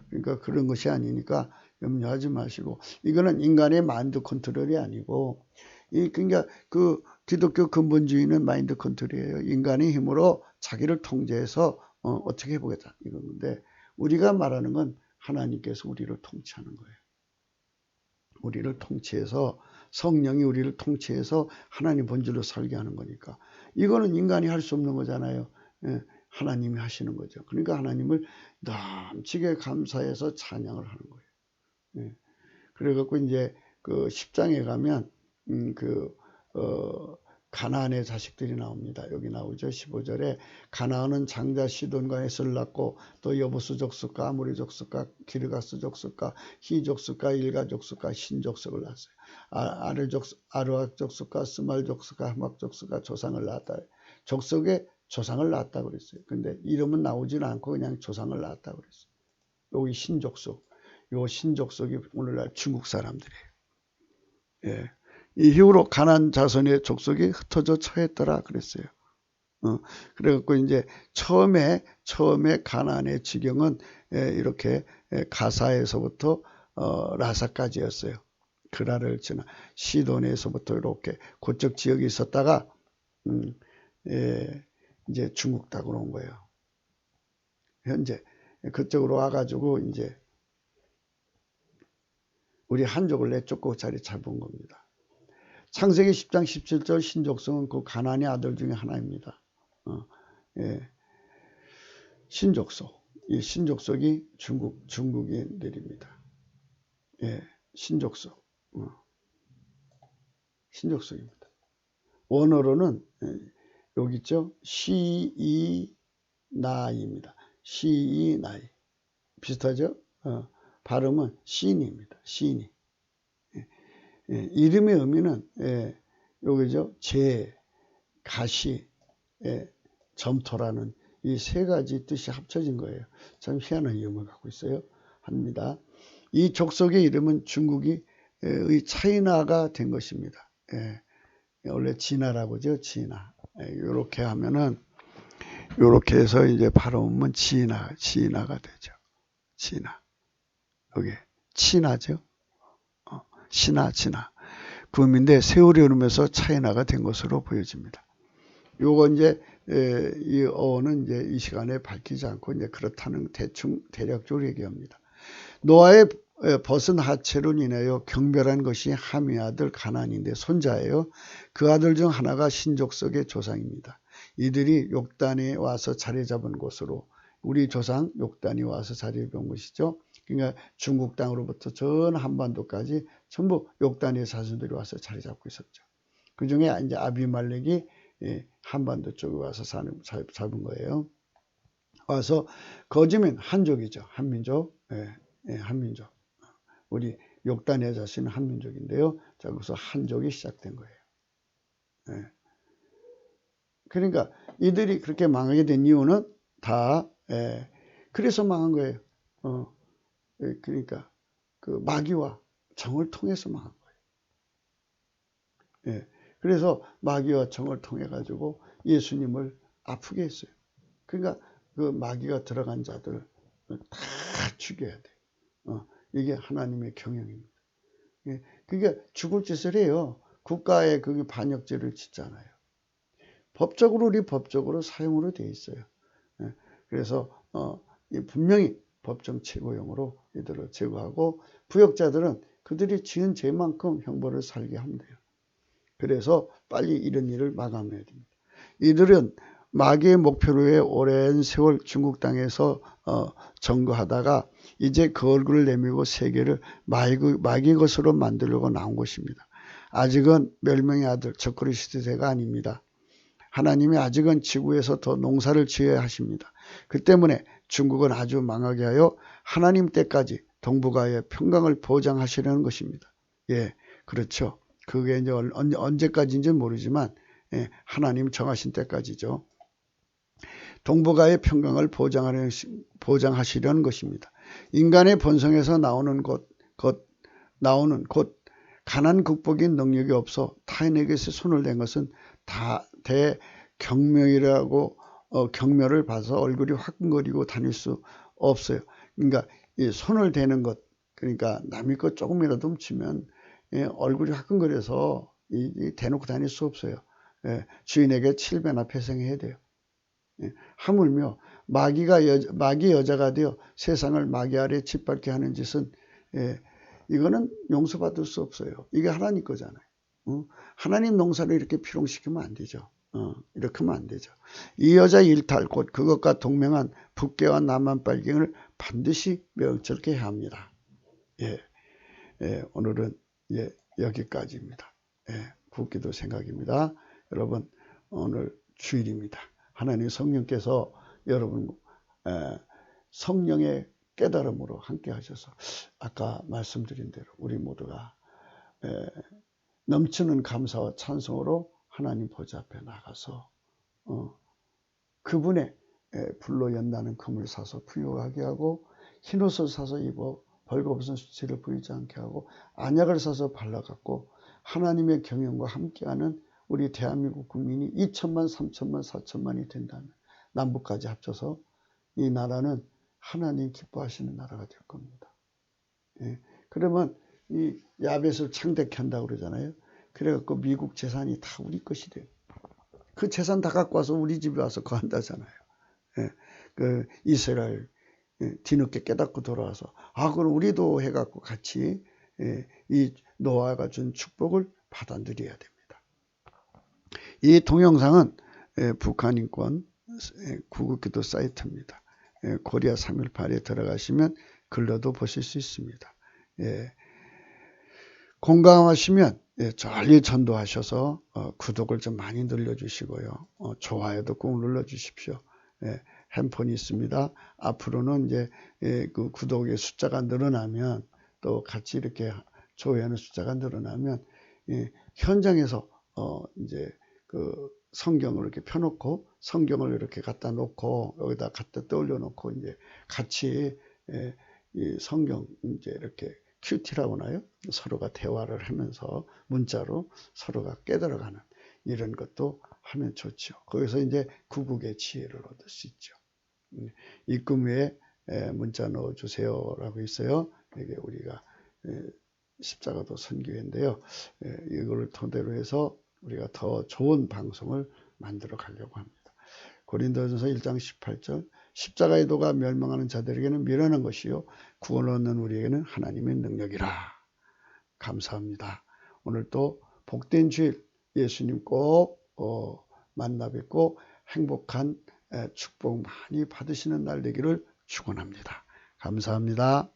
그러니까 그런 것이 아니니까 염려하지 마시고 이거는 인간의 마인드 컨트롤이 아니고 그러니까 그 기독교 근본주의는 마인드 컨트롤이에요. 인간의 힘으로 자기를 통제해서 어떻게 해보겠다 이런 건데 우리가 말하는 건 하나님께서 우리를 통치하는 거예요. 우리를 통치해서 성령이 우리를 통치해서 하나님 본질로 살게 하는 거니까 이거는 인간이 할 수 없는 거잖아요. 하나님이 하시는 거죠. 그러니까 하나님을 넘치게 감사해서 찬양을 하는 거예요. 그래갖고 이제 그 10장에 가면 가나안의 자식들이 나옵니다. 여기 나오죠. 15절에 가나안은 장자 시돈과 에스를 낳고 또 여부스 족속과 아모리 족속과 기르가스 족속과 히 족속과 일가 족속과 신 족속을 낳았어요. 아르악 족속과 스말 족속과 하막 족속과 조상을 낳았다. 족속에 조상을 낳았다고 그랬어요. 근데 이름은 나오지는 않고 그냥 조상을 낳았다고 그랬어요. 여기 신족속. 요 신족속이 오늘날 중국 사람들이에요. 이후로 가나안 자손의 족속이 흩어져 처했더라 그랬어요. 그래갖고 이제 처음에 가나안의 지경은 이렇게 가사에서부터 라사까지였어요. 그라를 지나 시돈에서부터 이렇게 그쪽 지역이 있었다가 이제 중국 땅으로 온 거예요. 현재 그쪽으로 와가지고 이제 우리 한족을 내쫓고 자리 잡은 겁니다. 창세기 10장 17절 신족성은 그 가나안의 아들 중에 하나입니다. 신족속. 이 신족속이 중국인들입니다. 신족속. 신족속입니다. 원어로는 여기 있죠. 시이나이입니다. 시이나이. 비슷하죠? 발음은 시니입니다. 시니. 이름의 의미는 여기죠. 재, 가시, 점토라는 이 세 가지 뜻이 합쳐진 거예요. 참 희한한 이름을 갖고 있어요. 합니다. 이 족속의 이름은 중국의 차이나가 된 것입니다. 원래 진화라고 하죠. 진화. 이렇게 하면은 이렇게 해서 이제 발음은 진화가 되죠. 진화. 여기 친하죠. 신화. 그 의미인데 세월이 흐르면서 차이나가 된 것으로 보여집니다. 요거 이제 이 어원은 이제 이 시간에 밝히지 않고 이제 그렇다는 대략적으로 얘기합니다. 노아의 벗은 하체로 인하여 경멸한 것이 함의 아들 가나안인데 손자예요. 그 아들 중 하나가 신족속의 조상입니다. 이들이 욕단에 와서 자리 잡은 곳으로 우리 조상 욕단이 와서 자리 잡은 곳이죠. 그러니까 중국 땅으로부터 전 한반도까지 전부 욕단의 자손들이 와서 자리 잡고 있었죠. 그 중에 이제 아비말렉이 한반도 쪽에 와서 잡은 거예요. 와서 거짓면 한족이죠. 한민족. 한민족. 우리 욕단의 자신은 한민족인데요. 자, 그래서 한족이 시작된 거예요. 그러니까 이들이 그렇게 망하게 된 이유는 다 그래서 망한 거예요. 그러니까 그 마귀와 정을 통해서 망한 거예요. 그래서 마귀와 정을 통해 가지고 예수님을 아프게 했어요. 그러니까 그 마귀가 들어간 자들 다 죽여야 돼요. 이게 하나님의 경영입니다. 그러니까 죽을 짓을 해요. 국가에 그게 반역죄를 짓잖아요. 법적으로 우리 법적으로 사용으로 돼 있어요. 그래서 분명히 법정 최고형으로 이들을 제거하고 부역자들은 그들이 지은 죄만큼 형벌을 살게 하면 돼요. 그래서 빨리 이런 일을 마감해야 됩니다. 이들은 마귀의 목표로 해 오랜 세월 중국 땅에서 정거하다가 이제 그 얼굴을 내밀고 세계를 마귀 것으로 만들려고 나온 것입니다. 아직은 멸망의 아들 적그리스도 시대가 아닙니다. 하나님이 아직은 지구에서 더 농사를 지어야 하십니다. 그 때문에 중국은 아주 망하게 하여 하나님 때까지 동북아의 평강을 보장하시려는 것입니다. 그렇죠. 그게 이제 언제까지인지는 모르지만 하나님 정하신 때까지죠. 동북아의 평강을 보장하시려는 것입니다. 인간의 본성에서 나오는 곧 가난 극복인 능력이 없어 타인에게서 손을 댄 것은 다 대경멸이라고 경멸을 봐서 얼굴이 화끈거리고 다닐 수 없어요. 그러니까 이 손을 대는 것, 그러니까 남의 것 조금이라도 훔치면 얼굴이 화끈거려서 대놓고 다닐 수 없어요. 주인에게 7배나 배상해야 돼요. 하물며 마귀 여자가 되어 세상을 마귀 아래 짓밟게 하는 짓은 이거는 용서받을 수 없어요. 이게 하나님 거잖아요. 하나님 농사를 이렇게 피롱시키면 안 되죠. 이렇게 하면 안 되죠. 이 여자 일탈 곧 그것과 동맹한 북계와 남한 빨갱을 반드시 명철케 해야 합니다. 오늘은 여기까지입니다. 굵기도 생각입니다. 여러분 오늘 주일입니다. 하나님 성령께서 여러분 성령의 깨달음으로 함께 하셔서 아까 말씀드린 대로 우리 모두가 넘치는 감사와 찬송으로 하나님 보좌 앞에 나가서 그분의 불로 연다는 금을 사서 부유하게 하고 흰옷을 사서 입어 벌거벗은 수치를 보이지 않게 하고 안약을 사서 발라갖고 하나님의 경영과 함께하는 우리 대한민국 국민이 2천만, 3천만, 4천만이 된다면 남북까지 합쳐서 이 나라는 하나님 기뻐하시는 나라가 될 겁니다. 그러면 이 야벳을 창대케 한다고 그러잖아요. 그래갖고 미국 재산이 다 우리 것이 돼요. 그 재산 다 갖고 와서 우리 집에 와서 거한다잖아요. 그 이스라엘 뒤늦게 깨닫고 돌아와서 그럼 우리도 해갖고 같이 이 노아가 준 축복을 받아 누려야 됩니다. 이 동영상은 북한인권 구국기도 사이트입니다. 코리아 318에 들어가시면 글로도 보실 수 있습니다. 공감하시면 널리 전도하셔서 구독을 좀 많이 늘려주시고요. 좋아요도 꼭 눌러주십시오. 핸폰이 있습니다. 앞으로는 이제 그 구독의 숫자가 늘어나면 또 같이 이렇게 조회하는 숫자가 늘어나면 현장에서 이제 그 성경을 이렇게 펴놓고 성경을 이렇게 갖다 놓고 여기다 갖다 떠올려 놓고 이제 같이 이 성경 이제 이렇게 큐티라고 하나요? 서로가 대화를 하면서 문자로 서로가 깨달아가는 이런 것도 하면 좋죠. 거기서 이제 구국의 지혜를 얻을 수 있죠. 입금 후에 문자 넣어주세요라고 있어요. 이게 우리가 십자가도 선교회인데요. 이걸 토대로 해서 우리가 더 좋은 방송을 만들어 가려고 합니다. 고린도전서 1장 18절 십자가의 도가 멸망하는 자들에게는 미련한 것이요 구원을 얻는 우리에게는 하나님의 능력이라. 감사합니다. 오늘 또 복된 주일 예수님 꼭 만나 뵙고 행복한 축복 많이 받으시는 날 되기를 축원합니다. 감사합니다.